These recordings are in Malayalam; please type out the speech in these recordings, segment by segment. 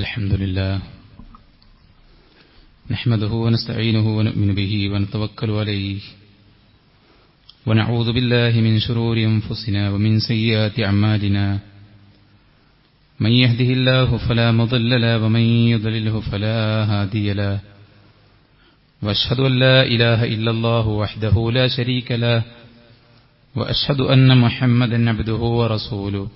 الحمد لله نحمده ونستعينه ونؤمن به ونتوكل عليه ونعوذ بالله من شرور أنفسنا ومن سيئات أعمالنا من يهده الله فلا مضل له ومن يضلله فلا هادي له وأشهد أن لا إله إلا الله وحده لا شريك له وأشهد أن محمدا عبده ورسوله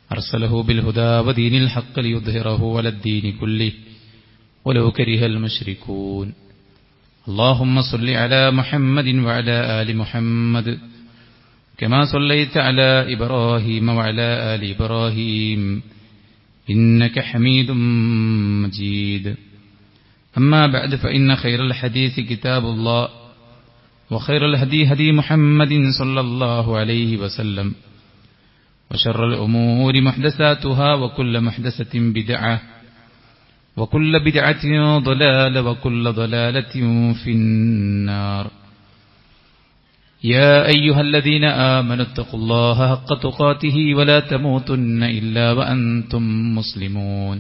أرسله بالهدى ودين الحق ليظهره على الدين كله ولو كره المشركون اللهم صل على محمد وعلى آل محمد كما صليت على إبراهيم وعلى آل إبراهيم إنك حميد مجيد أما بعد فإن خير الحديث كتاب الله وخير الهدي هدي محمد صلى الله عليه وسلم وشر الأمور محدثاتها وكل محدثة بدعة وكل بدعة ضلالة وكل ضلالة في النار يا أيها الذين آمنوا اتقوا الله حق تقاته ولا تموتن إلا وأنتم مسلمون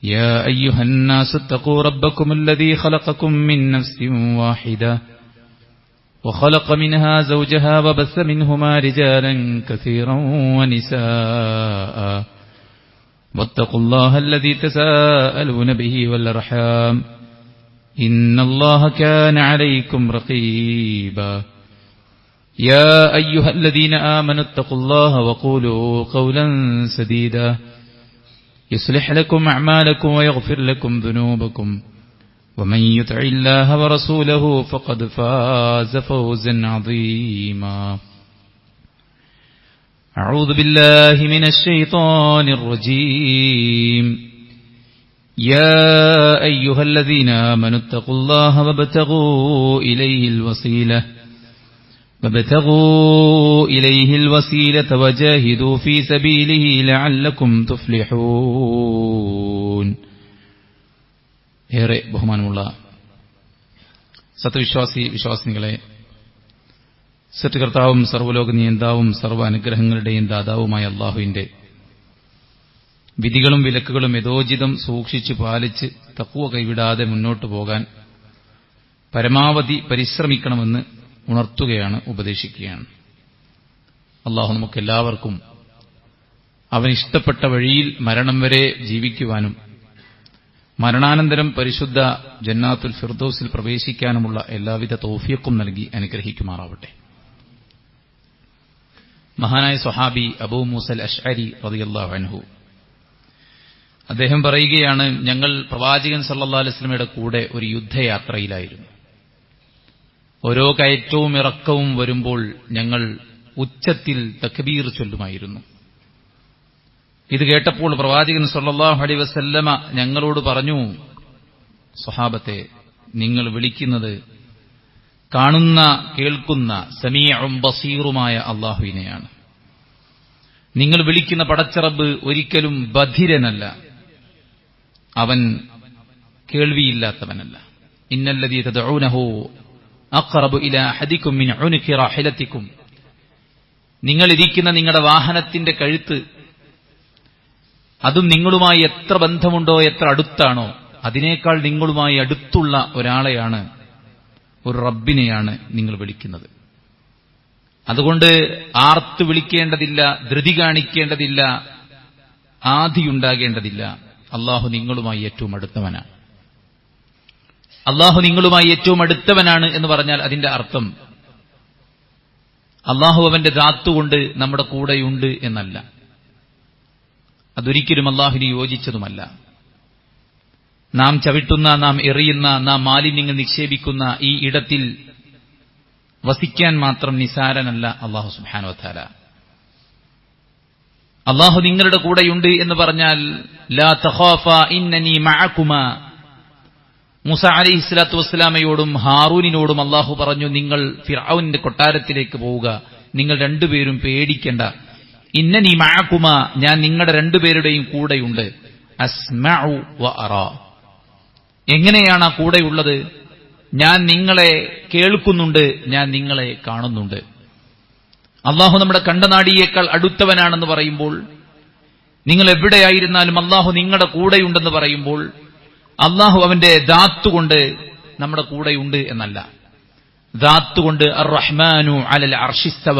يا أيها الناس اتقوا ربكم الذي خلقكم من نفس واحدة وخلق منها زوجها وبث منهما رجالا كثيرا ونساء واتقوا الله الذي تساءلون به والأرحام إن الله كان عليكم رقيبا يا أيها الذين آمنوا اتقوا الله وقولوا قولا سديدا يصلح لكم أعمالكم ويغفر لكم ذنوبكم ومن يطع الله ورسوله فقد فاز فوزا عظيما أعوذ بالله من الشيطان الرجيم يا أيها الذين آمنوا اتقوا الله وابتغوا إليه الوسيلة وجاهدوا في سبيله لعلكم تفلحون ഏറെ ബഹുമാനമുള്ള വിശ്വാസിനികളെ, സൃഷ്ടികർത്താവും സർവ്വലോക നിയന്താവും സർവ്വ അനുഗ്രഹങ്ങളുടെയും ദാതാവുമായ അല്ലാഹുവിന്റെ വിധികളും വിലക്കുകളും യഥോചിതം സൂക്ഷിച്ച് പാലിച്ച് തഖ്വ കൈവിടാതെ മുന്നോട്ടു പോകാൻ പരമാവധി പരിശ്രമിക്കണമെന്ന് ഉണർത്തുകയാണ്, ഉപദേശിക്കുകയാണ്. അല്ലാഹു നമുക്കെല്ലാവർക്കും അവനിഷ്ടപ്പെട്ട വഴിയിൽ മരണം വരെ ജീവിക്കുവാനും മരണാനന്തരം പരിശുദ്ധ ജന്നാത്തുൽ ഫിർദൗസിൽ പ്രവേശിക്കാനുമുള്ള എല്ലാവിധ തൗഫീഖും നൽകി അനുഗ്രഹിക്കുമാറാവട്ടെ. മഹാനായ സ്വഹാബി അബൂ മൂസൽ അശ്അരി റളിയല്ലാഹു അൻഹു അദ്ദേഹം പറയുകയാണ്, ഞങ്ങൾ പ്രവാചകൻ സല്ലല്ലാഹു അലൈഹി വസല്ലമയുടെ കൂടെ ഒരു യുദ്ധയാത്രയിലായിരുന്നു. ഓരോ കയറ്റവും ഇറക്കവും വരുമ്പോൾ ഞങ്ങൾ ഉച്ചത്തിൽ തക്ബീർ ചൊല്ലുമായിരുന്നു. ഇത് കേട്ടപ്പോൾ പ്രവാചകൻ സല്ലല്ലാഹു അലൈഹി വസല്ലമ ഞങ്ങളോട് പറഞ്ഞു, സ്വഹാബത്തെ, നിങ്ങൾ വിളിക്കുന്നത് കാണുന്ന കേൾക്കുന്ന സമീഉം ബസീറുമായ അല്ലാഹുവിനെയാണ്. നിങ്ങൾ വിളിക്കുന്ന പടച്ചറബ് ഒരിക്കലും ബധിരനല്ല, അവൻ കേൾവിയില്ലാത്തവനല്ല. ഇന്നല്ലദീ തദഊനഹു അഖറബു ഇലാ അഹദികും മിൻ ഉനുഖി റാഹിലതികും, നിങ്ങൾ ഇരിക്കുന്ന നിങ്ങളുടെ വാഹനത്തിന്റെ കഴുത്ത് അതും നിങ്ങളുമായി എത്ര ബന്ധമുണ്ടോ, എത്ര അടുത്താണോ, അതിനേക്കാൾ നിങ്ങളുമായി അടുത്തുള്ള ഒരാളെയാണ്, ഒരു റബ്ബിനെയാണ് നിങ്ങൾ വിളിക്കുന്നത്. അതുകൊണ്ട് ആർത്ത് വിളിക്കേണ്ടതില്ല, ധൃതി കാണിക്കേണ്ടതില്ല, ആധിയുണ്ടാകേണ്ടതില്ല. അല്ലാഹു നിങ്ങളുമായി ഏറ്റവും അടുത്തവനാണ്. അല്ലാഹു നിങ്ങളുമായി ഏറ്റവും അടുത്തവനാണ് എന്ന് പറഞ്ഞാൽ അതിന്റെ അർത്ഥം അല്ലാഹു അവന്റെ ദാത്തുകൊണ്ട് നമ്മുടെ കൂടെയുണ്ട് എന്നല്ല. അതൊരിക്കലും അല്ലാഹുവിന് യോജിച്ചതുമല്ല. നാം ചവിട്ടുന്ന, നാം എറിയുന്ന, നാം മാലിന്യങ്ങൾ നിക്ഷേപിക്കുന്ന ഈ ഇടത്തിൽ വസിക്കാൻ മാത്രം നിസാരനല്ല അല്ലാഹു സുബ്ഹാനഹു വ തആല. അല്ലാഹു നിങ്ങളുടെ കൂടെയുണ്ട് എന്ന് പറഞ്ഞാൽ ലാ തഖാഫാ ഇന്നനി മഅകുമാ, മൂസ അലൈഹിസ്സലാത്തു വസ്സലാമയോടും ഹാറൂനിനോടും അല്ലാഹു പറഞ്ഞു, നിങ്ങൾ ഫിർഔനിന്റെ കൊട്ടാരത്തിലേക്ക് പോവുക, നിങ്ങൾ രണ്ടുപേരും പേടിക്കേണ്ട. ഇന്നനി മഅകുമാ, ഞാൻ നിങ്ങളുടെ രണ്ടുപേരുടെയും കൂടെയുണ്ട്. അസ്മഉ വ അറാ, എങ്ങനെയാണ് ആ കൂടെയുള്ളത്? ഞാൻ നിങ്ങളെ കേൾക്കുന്നുണ്ട്, ഞാൻ നിങ്ങളെ കാണുന്നുണ്ട്. അള്ളാഹു നമ്മുടെ കണ്ടനാടിയേക്കാൾ അടുത്തവനാണെന്ന് പറയുമ്പോൾ നിങ്ങൾ എവിടെയായിരുന്നാലും അള്ളാഹു നിങ്ങളുടെ കൂടെയുണ്ടെന്ന് പറയുമ്പോൾ അള്ളാഹു അവന്റെ ദാത്തുകൊണ്ട് നമ്മുടെ കൂടെയുണ്ട് എന്നല്ല. ദാത്തുകൊണ്ട് അർ-റഹ്മാനു അലൽ അർശിസ്തവ,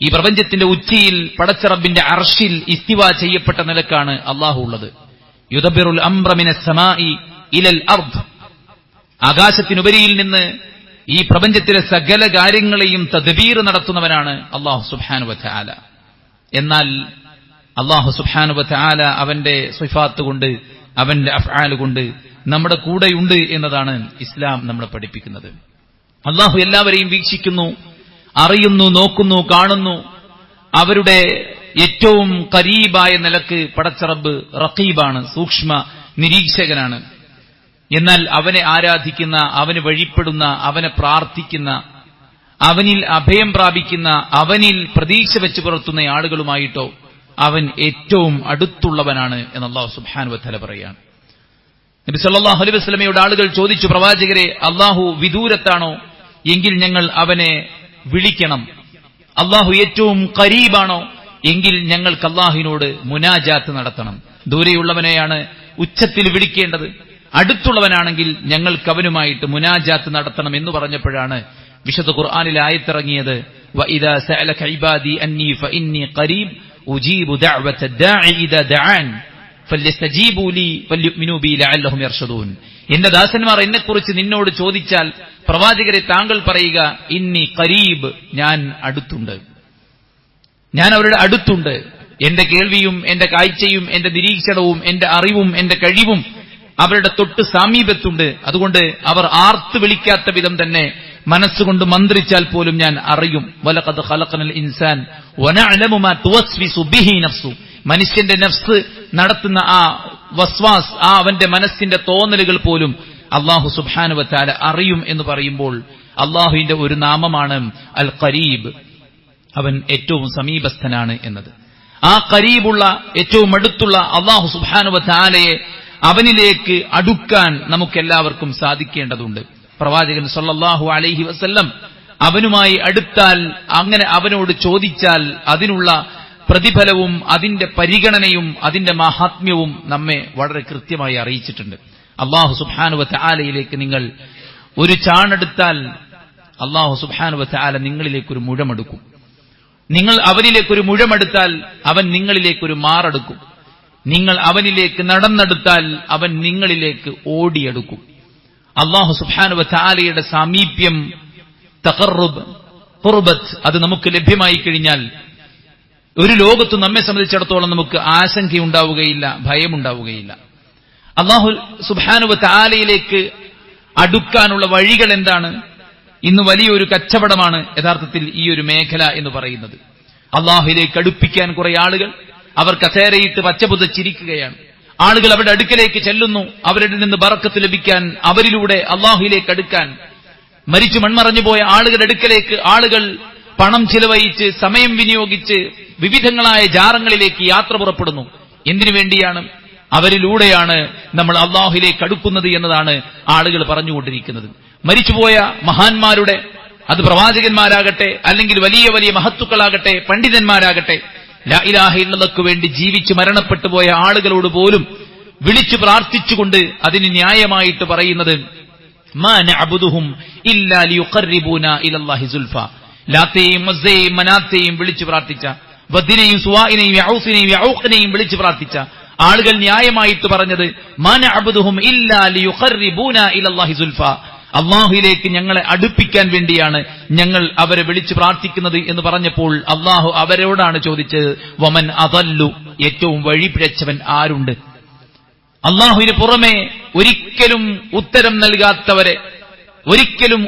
ഈ പ്രപഞ്ചത്തിന്റെ ഉച്ചിയിൽ പടച്ച റബ്ബിന്റെ അർശിൽ ഇസ്തിവ ചെയ്യപ്പെട്ട നിലക്കാണ് അള്ളാഹു ഉള്ളത്. യുദബ്ബിറുൽ അംറ മിനസ് സമാഇ ഇലൽ അർദ്, ആകാശത്തിനുപരിയിൽ നിന്ന് ഈ പ്രപഞ്ചത്തിലെ സകല കാര്യങ്ങളെയും തദ്ബീർ നടത്തുന്നവനാണ് അള്ളാഹു സുബ്ഹാനഹു വ തആല. എന്നാൽ അള്ളാഹു സുബ്ഹാനഹു വ തആല അവന്റെ സിഫാത്ത് കൊണ്ട്, അവന്റെ അഫ്ആൽ കൊണ്ട് നമ്മുടെ കൂടെയുണ്ട് എന്നതാണ് ഇസ്ലാം നമ്മളെ പഠിപ്പിക്കുന്നത്. അള്ളാഹു എല്ലാവരെയും വീക്ഷിക്കുന്നു, അറിയുന്നു, നോക്കുന്നു, കാണുന്നു. അവരുടെ ഏറ്റവും ഖരീബായ നിലക്ക് പടച്ച റബ്ബ് റഖീബാണ്, സൂക്ഷ്മ നിരീക്ഷകനാണ്. എന്നാൽ അവനെ ആരാധിക്കുന്ന, അവന് വഴിപ്പെടുന്ന, അവനെ പ്രാർത്ഥിക്കുന്ന, അവനിൽ അഭയം പ്രാപിക്കുന്ന, അവനിൽ പ്രതീക്ഷ വെച്ച് പുലർത്തുന്ന ആളുകളുമായിട്ടോ അവൻ ഏറ്റവും അടുത്തുള്ളവനാണ് എന്ന് അല്ലാഹു സുബ്ഹാനഹു വ തആല പറയാണ്. നബി സല്ലല്ലാഹു അലൈഹി വസല്ലമയോട് ആളുകൾ ചോദിച്ചു, പ്രവാചകരെ, അല്ലാഹു വിദൂരത്താണോ? എങ്കിൽ ഞങ്ങൾ അവനെ വിളിക്കണം. അല്ലാഹു ഏറ്റവും ഖരീബാണോ? എങ്കിൽ ഞങ്ങൾക്ക് അല്ലാഹുവിനോട് മുനാജാത്ത് നടത്തണം. ദൂരെയുള്ളവനെയാണ് ഉച്ചത്തിൽ വിളിക്കേണ്ടത്, അടുത്തുള്ളവനാണെങ്കിൽ ഞങ്ങൾക്ക് അവനുമായിട്ട് മുനാജാത്ത് നടത്തണം എന്ന് പറഞ്ഞപ്പോഴാണ് വിശുദ്ധ ഖുർആനിൽ ആയത്തിറങ്ങിയത്, വഇദാ സഅലക ഇബാദി അന്നി ഫഇന്നി ഖരീബ് ഉജീബു ദഅവത ദാഇ ഇദാ ദഅൻ ഫല്യസ്തജീബു ലി വല്യുമിനു ബി ലഅല്ലഹും യർഷദൂൻ. എന്റെ ദാസന്മാർ എന്നെക്കുറിച്ച് നിന്നോട് ചോദിച്ചാൽ പ്രവാചകരെ താങ്കൾ പറയുക, ഇന്നി ഖരീബ്, ഞാൻ അടുത്തുണ്ട്, ഞാൻ അവരുടെ അടുത്തുണ്ട്. എന്റെ കേൾവിയും എന്റെ കാഴ്ചയും എന്റെ നിരീക്ഷണവും എന്റെ അറിവും എന്റെ കഴിവും അവരുടെ തൊട്ട് സാമീപ്യത്തുണ്ട്. അതുകൊണ്ട് അവർ ആർത്ത് വിളിക്കാത്ത വിധം തന്നെ മനസ്സുകൊണ്ട് മന്ത്രിച്ചാൽ പോലും ഞാൻ അറിയും. വലഖദ് ഖലഖനൽ ഇൻസാൻ വനഅലമു മാ തുവസ്വിസു ബിഹി നഫ്സു, മനുഷ്യന്റെ നഫ്സ് നടത്തുന്ന ആ വസ്വാസ്, ആ അവന്റെ മനസ്സിന്റെ തോന്നലുകൾ പോലും അല്ലാഹു സുബ്ഹാനഹു വ തആല അറിയും എന്ന് പറയുമ്പോൾ അല്ലാഹുവിന്റെ ഒരു നാമമാണ് അൽ ഖരീബ്, അവൻ ഏറ്റവും സമീപസ്ഥനാണ് എന്നത്. ആ ഖരീബുള്ള, ഏറ്റവും അടുത്തുള്ള അല്ലാഹു സുബ്ഹാനഹു വ തആലയെ അവനിലേക്ക് അടുക്കാൻ നമുക്കെല്ലാവർക്കും സാധിക്കേണ്ടതുണ്ട്. പ്രവാചകൻ സല്ലല്ലാഹു അലൈഹി വസല്ലം അവനുമായി അടുത്താൽ, അങ്ങനെ അവനോട് ചോദിച്ചാൽ അതിനുള്ള പ്രതിഫലവും അതിന്റെ പരിഗണനയും അതിന്റെ മഹാത്മ്യവും നമ്മെ വളരെ കൃത്യമായി അറിയിച്ചിട്ടുണ്ട്. അല്ലാഹു സുബ്ഹാനഹു വ തആലയിലേക്ക് നിങ്ങൾ ഒരു ചാണെടുത്താൽ അല്ലാഹു സുബ്ഹാനഹു വ തആല നിങ്ങളിലേക്കൊരു മുഴമെടുക്കും. നിങ്ങൾ അവനിലേക്കൊരു മുഴമെടുത്താൽ അവൻ നിങ്ങളിലേക്കൊരു മാറെടുക്കും. നിങ്ങൾ അവനിലേക്ക് നടന്നെടുത്താൽ അവൻ നിങ്ങളിലേക്ക് ഓടിയെടുക്കും. അല്ലാഹു സുബ്ഹാനഹു വ തആലയുടെ സാമീപ്യം, തഖർറുബ്, ഖുർബത്ത്, അത് നമുക്ക് ലഭ്യമായി കഴിഞ്ഞാൽ ഒരു ലോകത്തും നമ്മെ സംബന്ധിച്ചിടത്തോളം നമുക്ക് ആശങ്കയുണ്ടാവുകയില്ല, ഭയമുണ്ടാവുകയില്ല. അല്ലാഹു സുബ്ഹാനഹു വ തആലയിലേക്ക് അടുക്കാനുള്ള വഴികൾ എന്താണ്? ഇന്ന് വലിയൊരു കച്ചവടമാണ് യഥാർത്ഥത്തിൽ ഈ ഒരു മേഖല എന്ന് പറയുന്നത്. അല്ലാഹുവിലേക്ക് അടുപ്പിക്കാൻ കുറെ ആളുകൾ അവർ കസേരയിട്ട് പച്ചപുതച്ചിരിക്കുകയാണ്. ആളുകൾ അവരുടെ അടുക്കലേക്ക് ചെല്ലുന്നു, അവരുടെ നിന്ന് ബറക്കത്ത് ലഭിക്കാൻ, അവരിലൂടെ അല്ലാഹുവിലേക്ക് അടുക്കാൻ. മരിച്ചു മൺമറഞ്ഞു പോയ ആളുകളുടെ അടുക്കലേക്ക് ആളുകൾ പണം ചിലവഴിച്ച്, സമയം വിനിയോഗിച്ച് വിവിധങ്ങളായ ജാറങ്ങളിലേക്ക് യാത്ര പുറപ്പെടുന്നു. എന്തിനു വേണ്ടിയാണ്? അവരിലൂടെയാണ് നമ്മൾ അല്ലാഹുവിലേക്ക് അടുക്കുന്നത് എന്നതാണ് ആളുകൾ പറഞ്ഞുകൊണ്ടിരിക്കുന്നത്. മരിച്ചുപോയ മഹാന്മാരുടെ, അത് പ്രവാചകന്മാരാകട്ടെ, അല്ലെങ്കിൽ വലിയ വലിയ മഹത്തുക്കളാകട്ടെ, പണ്ഡിതന്മാരാകട്ടെ, ലാ ഇലാഹ ഇല്ലല്ലാഹ്ക്ക് വേണ്ടി ജീവിച്ച് മരണപ്പെട്ടു പോയ ആളുകളോട് പോലും വിളിച്ചു പ്രാർത്ഥിച്ചുകൊണ്ട് അതിന് ന്യായമായിട്ട് പറയുന്നത്, മാ നഅബുദുഹും ഇല്ലാ ലിയുഖർരിബൂനാ ഇലല്ലാഹി സുൽഫ. ലാത്തയെയും മസ്സയെയും മനാത്തയെയും വിളിച്ചു പ്രാർത്ഥിച്ച, വദ്ദിനെയും സുവാഇനെയും യഊസിനെയും യഊഖിനെയും വിളിച്ചു പ്രാർത്ഥിച്ച ആളുകൾ ന്യായമായിട്ട് പറഞ്ഞത്, മാ നഅബുദുഹും ഇല്ലാ ലിയുഖർരിബൂനാ ഇലല്ലാഹി സുൽഫ, അല്ലാഹുവിലേക്ക് ഞങ്ങളെ അടുപ്പിക്കാൻ വേണ്ടിയാണ് ഞങ്ങൾ അവരെ വിളിച്ചു പ്രാർത്ഥിക്കുന്നത് എന്ന് പറഞ്ഞപ്പോൾ അല്ലാഹു അവരോടാണ് ചോദിച്ചത്, വമൻ അദല്ലു, ഏറ്റവും വഴിപിഴച്ചവൻ ആരുണ്ട്? അല്ലാഹുവിന് പുറമെ ഒരിക്കലും ഉത്തരം നൽകാത്തവരെ, ഒരിക്കലും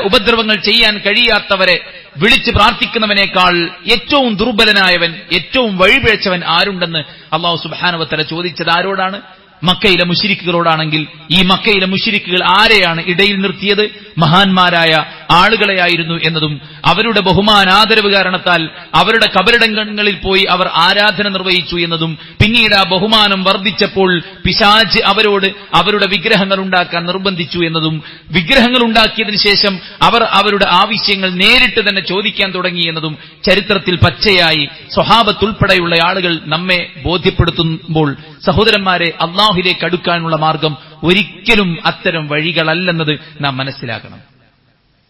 ഉപദ്രവങ്ങൾ ചെയ്യാൻ കഴിയാത്തവരെ വിളിച്ചു പ്രാർത്ഥിക്കുന്നവനേക്കാൾ ഏറ്റവും ദുർബലനായവൻ, ഏറ്റവും വഴിപിഴച്ചവൻ ആരുണ്ടെന്ന് അല്ലാഹു സുബ്ഹാനഹു വ തആല ചോദിച്ചത് ആരോടാണ്? മക്കയിലെ മുശ്രിക്കുകളോടാണെങ്കിൽ ഈ മക്കയിലെ മുശ്രിക്കുകൾ ആരെയാണ് ഇടയിൽ നിർത്തിയത്? മഹാന്മാരായ ആളുകളെയായിരുന്നു എന്നതും അവരുടെ ബഹുമാനാദരവ് കാരണത്താൽ അവരുടെ കബറിടങ്ങളിൽ പോയി അവർ ആരാധന നിർവഹിച്ചു എന്നതും പിന്നീട് ആ ബഹുമാനം വർദ്ധിച്ചപ്പോൾ പിശാച് അവരോട് അവരുടെ വിഗ്രഹങ്ങൾ ഉണ്ടാക്കാൻ നിർബന്ധിച്ചു എന്നതും വിഗ്രഹങ്ങൾ ഉണ്ടാക്കിയതിനു ശേഷം അവർ അവരുടെ ആവശ്യങ്ങൾ നേരിട്ട് തന്നെ ചോദിക്കാൻ തുടങ്ങി എന്നതും ചരിത്രത്തിൽ പച്ചയായി സ്വഹാബത്തുൾപ്പെടെയുള്ള ആളുകൾ നമ്മെ ബോധ്യപ്പെടുത്തുമ്പോൾ സഹോദരന്മാരെ, അല്ലാഹുവിലേക്ക് അടുക്കാനുള്ള മാർഗം ഒരിക്കലും അത്തരം വഴികളല്ലെന്നത് നാം മനസ്സിലാക്കണം.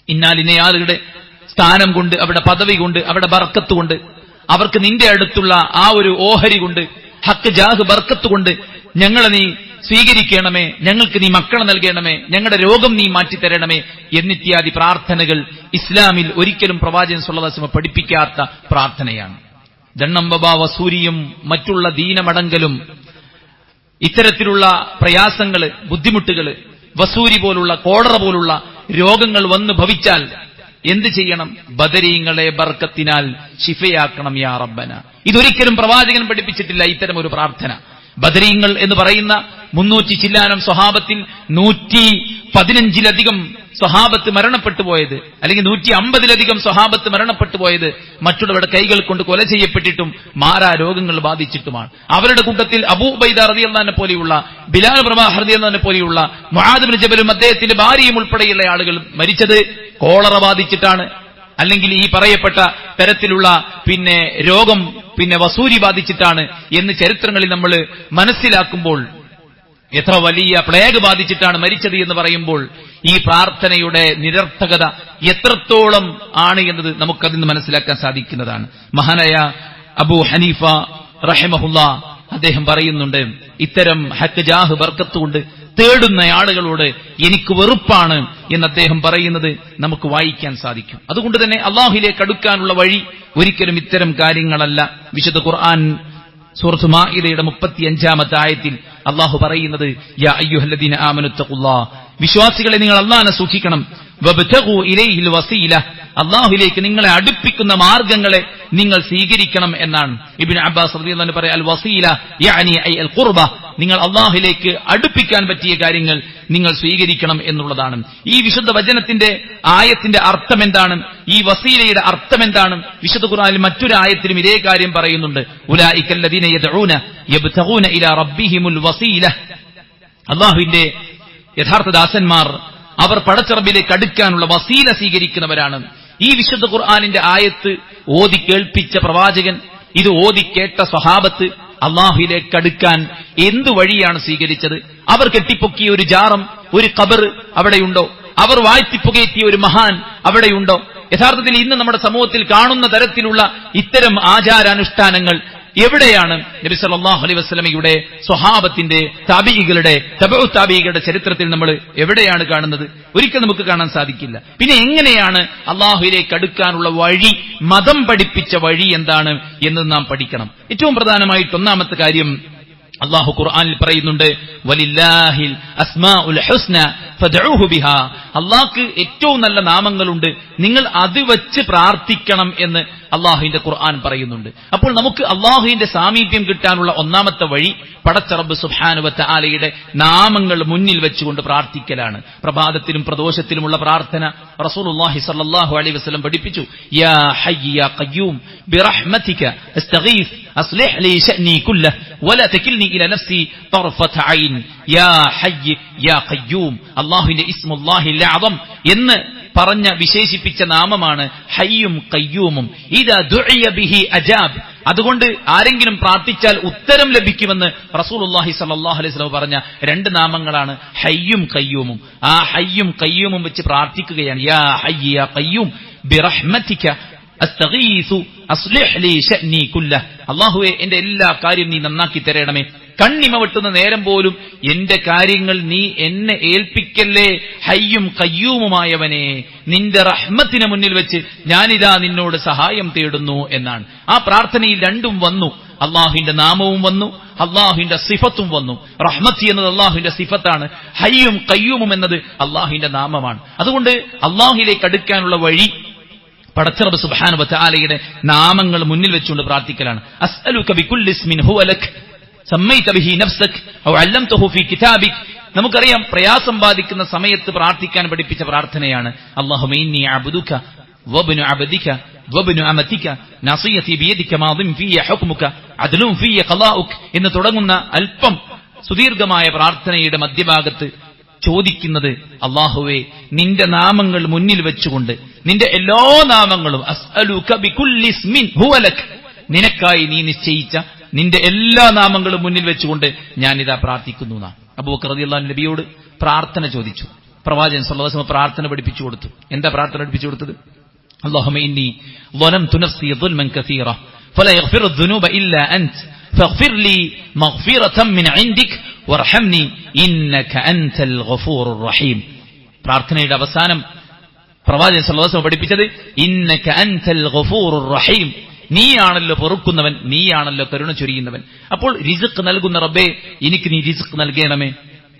ഇന്നാലിന്നെ ആളുകളുടെ സ്ഥാനം കൊണ്ട്, അവരുടെ പദവി കൊണ്ട്, അവരുടെ ബർക്കത്ത് കൊണ്ട്, അവർക്ക് നിന്റെ അടുത്തുള്ള ആ ഒരു ഓഹരി കൊണ്ട്, ഹക്ക് ജാഹ് ബർക്കത്ത് കൊണ്ട് ഞങ്ങളെ നീ സ്വീകരിക്കണമേ, ഞങ്ങൾക്ക് നീ മക്കളെ നൽകണമേ, ഞങ്ങളുടെ രോഗം നീ മാറ്റിത്തരണമേ എന്നിത്യാദി പ്രാർത്ഥനകൾ ഇസ്ലാമിൽ ഒരിക്കലും പ്രവാചകൻ സ്വല്ലല്ലാഹു അലൈഹി വസല്ലം പഠിപ്പിക്കാത്ത പ്രാർത്ഥനയാണ്. ദണ്ണംബബ വസൂരിയും മറ്റുള്ള ദീനമടങ്കലും ഇത്തരത്തിലുള്ള പ്രയാസങ്ങള്, ബുദ്ധിമുട്ടുകള്, വസൂരി പോലുള്ള കോളറ പോലുള്ള രോഗങ്ങൾ വന്നു ഭവിച്ചാൽ എന്ത് ചെയ്യണം? ബദരീങ്ങളെ ബർക്കത്തിനാൽ ശിഫയാക്കണം യാ റബ്ബന. ഇതൊരിക്കലും പ്രവാചകൻ പഠിപ്പിച്ചിട്ടില്ല ഇത്തരം ഒരു പ്രാർത്ഥന. ബദരീങ്ങൾ എന്ന് പറയുന്ന 300 ചില്ലാനം സ്വഹാബത്തിൽ 115-ലധികം സ്വഹാബത്ത് മരണപ്പെട്ടു പോയത്, അല്ലെങ്കിൽ 150-ലധികം സ്വഹാബത്ത് മരണപ്പെട്ടു പോയത് മറ്റുള്ളവരുടെ കൈകൾ കൊണ്ട് കൊല ചെയ്യപ്പെട്ടിട്ടും മാറാ രോഗങ്ങൾ ബാധിച്ചിട്ടുമാണ്. അവരുടെ കൂട്ടത്തിൽ അബൂ ഉബൈദ റളിയല്ലാഹു അൻഹു പോലെയുള്ള, ബിലാൽ റളിയല്ലാഹു അൻഹു പോലെയുള്ള, മുആദ് ഇബ്നു ജബലും അദ്ദേഹത്തിന്റെ ഭാര്യയും ഉൾപ്പെടെയുള്ള ആളുകൾ മരിച്ചത് കോളറ ബാധിച്ചിട്ടാണ്, അല്ലെങ്കിൽ ഈ പറയപ്പെട്ട തരത്തിലുള്ള രോഗം വസൂരി ബാധിച്ചിട്ടാണ് എന്ന് ചരിത്രങ്ങളിൽ നമ്മൾ മനസ്സിലാക്കുമ്പോൾ, എത്ര വലിയ പ്ലേഗ് ബാധിച്ചിട്ടാണ് മരിച്ചത് എന്ന് പറയുമ്പോൾ ഈ പ്രാർത്ഥനയുടെ നിരർത്ഥകത എത്രത്തോളം ആണ് എന്നത് നമുക്കതിൽ നിന്ന് മനസ്സിലാക്കാൻ സാധിക്കുന്നതാണ്. മഹാനായ അബൂ ഹനീഫ റഹിമഹുല്ലാ അദ്ദേഹം പറയുന്നുണ്ട്, ഇത്തരം ഹക്ക് ജാഹ് ബർക്കത്ത് കൊണ്ട് തേടുന്ന ആളുകളോട് എനിക്ക് വെറുപ്പാണ് എന്ന് അദ്ദേഹം പറയുന്നത് നമുക്ക് വായിക്കാൻ സാധിക്കും. അതുകൊണ്ട് തന്നെ അല്ലാഹുവിലേക്ക് അടുക്കാനുള്ള വഴി ഒരിക്കലും ഇത്തരം കാര്യങ്ങളല്ല. വിശുദ്ധ ഖുർആൻ സൂറത്ത് മാഇദയുടെ 35-ാമത്തെ ആയത്തിൽ അല്ലാഹു പറയുന്നത്, യാ അയ്യുഹല്ലദീന ആമനു തഖുല്ലാഹ്, വിശ്വാസികളെ നിങ്ങൾ അല്ലാഹുവിനെ സൂക്ഷിക്കണം, വബ്തഗൂ ഇലൈഹിൽ വസീല, അല്ലാഹുവിലേക്ക് നിങ്ങളെ അടുപ്പിക്കുന്ന മാർഗങ്ങളെ നിങ്ങൾ സ്വീകരിക്കണം എന്നാണ്. ഇബ്നു അബ്ബാസ് റളിയല്ലാഹു അൻഹു പറയാ, അൽ വസീല യഅനി ഐ അൽ ഖുർബ, നിങ്ങൾ അല്ലാഹുവിലേക്ക് അടുപ്പിക്കാൻ പറ്റിയ കാര്യങ്ങൾ നിങ്ങൾ സ്വീകരിക്കണം എന്നുള്ളതാണ്. ഈ വിശുദ്ധ വചനത്തിന്റെ ആയത്തിന്റെ അർത്ഥം എന്താണ്? ഈ വസീലയുടെ അർത്ഥം എന്താണ്? വിശുദ്ധ ഖുർആനിൽ മറ്റൊരു ആയത്തിലും ഇതേ കാര്യം പറയുന്നുണ്ട്. ഉലൈകല്ലദീന യദ്ഊന യബ്തഗൂന ഇലാ റബ്ബിഹിമുൽ വസീല, അല്ലാഹുവിന്റെ യഥാർത്ഥ ദാസന്മാർ അവർ പടച്ചറബിലേക്ക് അടുക്കാനുള്ള വസീല സ്വീകരിക്കുന്നവരാണ്. ഈ വിശുദ്ധ ഖുർആനിന്റെ ആയത്ത് ഓതി കേൾപ്പിച്ച പ്രവാചകൻ, ഇത് ഓതി കേട്ട സ്വഹാബത്ത് അല്ലാഹുവിലേക്ക് അടുക്കാൻ എന്തു വഴിയാണ് സ്വീകരിച്ചത്? അവർ കെട്ടിപ്പൊക്കിയ ഒരു ജാറം, ഒരു ഖബർ അവിടെയുണ്ടോ? അവർ വാഴ്ത്തിപ്പുകയറ്റിയ ഒരു മഹാൻ അവിടെയുണ്ടോ? യഥാർത്ഥത്തിൽ ഇന്ന് നമ്മുടെ സമൂഹത്തിൽ കാണുന്ന തരത്തിലുള്ള ഇത്തരം ആചാരാനുഷ്ഠാനങ്ങൾ എവിടെയാണ്? നബി സല്ലല്ലാഹു അലൈഹി വസല്ലമയുടെ സ്വഹാബത്തിന്റെ താബിഈകളുടെ തബഉ താബിഈകളുടെ ചരിത്രത്തിൽ നമ്മൾ എവിടെയാണ് കാണുന്നത്? ഒരിക്കൽ നമുക്ക് കാണാൻ സാധിക്കില്ല. പിന്നെ എങ്ങനെയാണ് അല്ലാഹുവിലേക്ക് അടുക്കാനുള്ള വഴി, മതം പഠിപ്പിച്ച വഴി എന്താണ് എന്ന് നാം പഠിക്കണം. ഏറ്റവും പ്രധാനമായിട്ട് ഒന്നാമത്തെ കാര്യം അല്ലാഹു ഖുർആനിൽ പറയുന്നുണ്ട്, വലില്ലാഹിൽ അസ്മാഉൽ ഹുസ്ന ഫദ്ഉഹു ബിഹാ, അല്ലാഹുക്ക് ഏറ്റവും നല്ല നാമങ്ങളുണ്ട്, നിങ്ങൾ അത് വെച്ച് പ്രാർത്ഥിക്കണം എന്ന് അല്ലാഹുവിന്റെ ഖുർആൻ പറയുന്നുണ്ട്. അപ്പോൾ നമുക്ക് അല്ലാഹുവിന്റെ സാമീപ്യം കിട്ടാനുള്ള ഒന്നാമത്തെ വഴി പടച്ച റബ്ബ് സുബ്ഹാനഹു വ തആലയുടെ നാമങ്ങൾ മുന്നിൽ വെച്ചുകൊണ്ട് പ്രാർത്ഥിക്കലാണ്. പ്രഭാതത്തിലും പ്രദോഷത്തിലുമുള്ള പ്രാർത്ഥന റസൂലുള്ളാഹി സ്വല്ലല്ലാഹു അലൈഹി വസല്ലം പഠിപ്പിച്ചു. യാ ഹയ്യ് യാ ഖയ്യൂം ബിറഹ്മതിക അസ്തഗീസ് അസ്ലിഹ് ലി ശഅനി കുല്ലഹു വലാ തകിൽനി ഇലാ നഫ്സി തർഫത ഐൻ. യാ ഹയ്യ് യാ ഖയ്യൂം, അല്ലാഹുവിന്റെ ഇസ്മുല്ലാഹിൽ അഅ്സം എന്ന് പറഞ്ഞ വിശേഷിപ്പിച്ച നാമമാണ് ഹയ്യും ഖയ്യൂമും. ഇദാ ദുഇയ ബിഹി അജാബ്, അതുകൊണ്ട് ആരെങ്കിലും പ്രാർത്ഥിച്ചാൽ ഉത്തരം ലഭിക്കുമെന്ന് റസൂലുള്ളാഹി സ്വല്ലല്ലാഹു അലൈഹി വസല്ലം പറഞ്ഞ രണ്ട് നാമങ്ങളാണ് ഹയ്യും ഖയ്യൂമും. ആ ഹയ്യും ഖയ്യൂമും വെച്ച് പ്രാർത്ഥിക്കുകയാണ്. യാ ഹയ്യ് യാ ഖയ്യൂം ബിറഹ്മതിക അസ്തഗീസു അസ്ലിഹ് ലി ശഅനി കുല്ലഹു, അല്ലാഹുവേ എന്റെ എല്ലാ കാര്യം നീ നന്നാക്കി തരണമേ, കണ്ണിമ വെട്ടുന്ന നേരം പോലും എന്റെ കാര്യങ്ങൾ നീ എന്നെ ഏൽപ്പിക്കല്ലേ, ഹയ്യും ഖയ്യൂമുമായവനെ നിന്റെ റഹ്മത്തിന് മുന്നിൽ വെച്ച് ഞാനിതാ നിന്നോട് സഹായം തേടുന്നു എന്നാണ്. ആ പ്രാർത്ഥനയിൽ രണ്ടും വന്നു, അല്ലാഹുവിന്റെ നാമവും വന്നു, അല്ലാഹുവിന്റെ സിഫത്തും വന്നു. റഹ്മത്ത് എന്നത് അല്ലാഹുവിന്റെ സിഫത്താണ്, ഹയ്യും ഖയ്യൂമും എന്നത് അല്ലാഹുവിന്റെ നാമമാണ്. അതുകൊണ്ട് അല്ലാഹുവിലേക്ക് അടുക്കാനുള്ള വഴി പടച്ച റബ്ബ് സുബ്ഹാനഹു വ തആലയുടെ നാമങ്ങൾ മുന്നിൽ വെച്ചുകൊണ്ട് പ്രാർത്ഥിക്കലാണ്. അസ്അലുക ബികുല്ലി ഇസ്മിൻ ഹുവ ലക്, സമ്മൈത ബിഹി നഫ്സക് ഔ അല്ലംതഹു ഫീ കിതാബിക്. നമുക്കറിയാം പ്രയാസം ബാധിക്കുന്ന സമയത്ത് പ്രാർത്ഥിക്കാൻ പഠിപ്പിച്ച പ്രാർത്ഥനയാണ് അല്ലാഹുമ്മ ഇന്നി അബ്ദുക വബ്നു അബ്ദിക വബ്നു അമതിക നസിയതി ബിയദിക മാദിൻ ഫിയ ഹുക്മുക അദ്ലുൻ ഫിയ ഖളാഉക എന്ന് തുടങ്ങുന്ന അല്പം സുദീർഘമായ പ്രാർത്ഥനയുടെ മധ്യഭാഗത്ത് ചോദിക്കുന്നത്, അല്ലാഹുവേ നിന്റെ നാമങ്ങൾ മുന്നിൽ വെച്ചുകൊണ്ട്, നിന്റെ എല്ലാ നാമങ്ങളും അസ്അലുക ബികുല്ലി ഇസ്മിൻ ഹുവ ലക്, നിനക്കായി നീ നിശ്ചയിച്ച നിന്റെ എല്ലാ നാമങ്ങളും മുന്നിൽ വെച്ചുകൊണ്ട് ഞാനിതാ പ്രാർത്ഥിക്കുന്നു. അബൂബക്കർ റളിയല്ലാഹു അൻഹു നബിയോട് പ്രാർത്ഥന ചോദിച്ചു. പ്രവാചകൻ സല്ലല്ലാഹു അലൈഹി വസല്ലം പ്രാർത്ഥന പഠിപ്പിച്ചു കൊടുത്തു. എന്താ പ്രാർത്ഥന പഠിപ്പിച്ചു കൊടുത്തത്? അല്ലാഹുമ്മ ഇന്നി ളലംതു നഫ്സി ളുൽമൻ കസീറ ഫലാ യഗ്ഫിറു ദുനൂബ ഇല്ലാ അൻത ഫഗ്ഫിർ ലീ മഗ്ഫിറതൻ മിൻ ഇൻദിക വർഹംനി ഇന്നക അൻതൽ ഗഫൂറുർ റഹീം. പ്രാർത്ഥനയുടെ അവസാനം പ്രവാചകൻ സല്ലല്ലാഹു അലൈഹി വസല്ലം പഠിപ്പിച്ചത് ഇന്നക അൻതൽ ഗഫൂറുർ റഹീം, നീയാണല്ലോ പൊറുക്കുന്നവൻ, നീയാണല്ലോ കരുണ ചൊരിയുന്നവൻ. അപ്പോൾ റിസ്ക് നൽകുന്ന റബ്ബേ, എനിക്ക് നീ റിസ്ക് നൽകണമേ.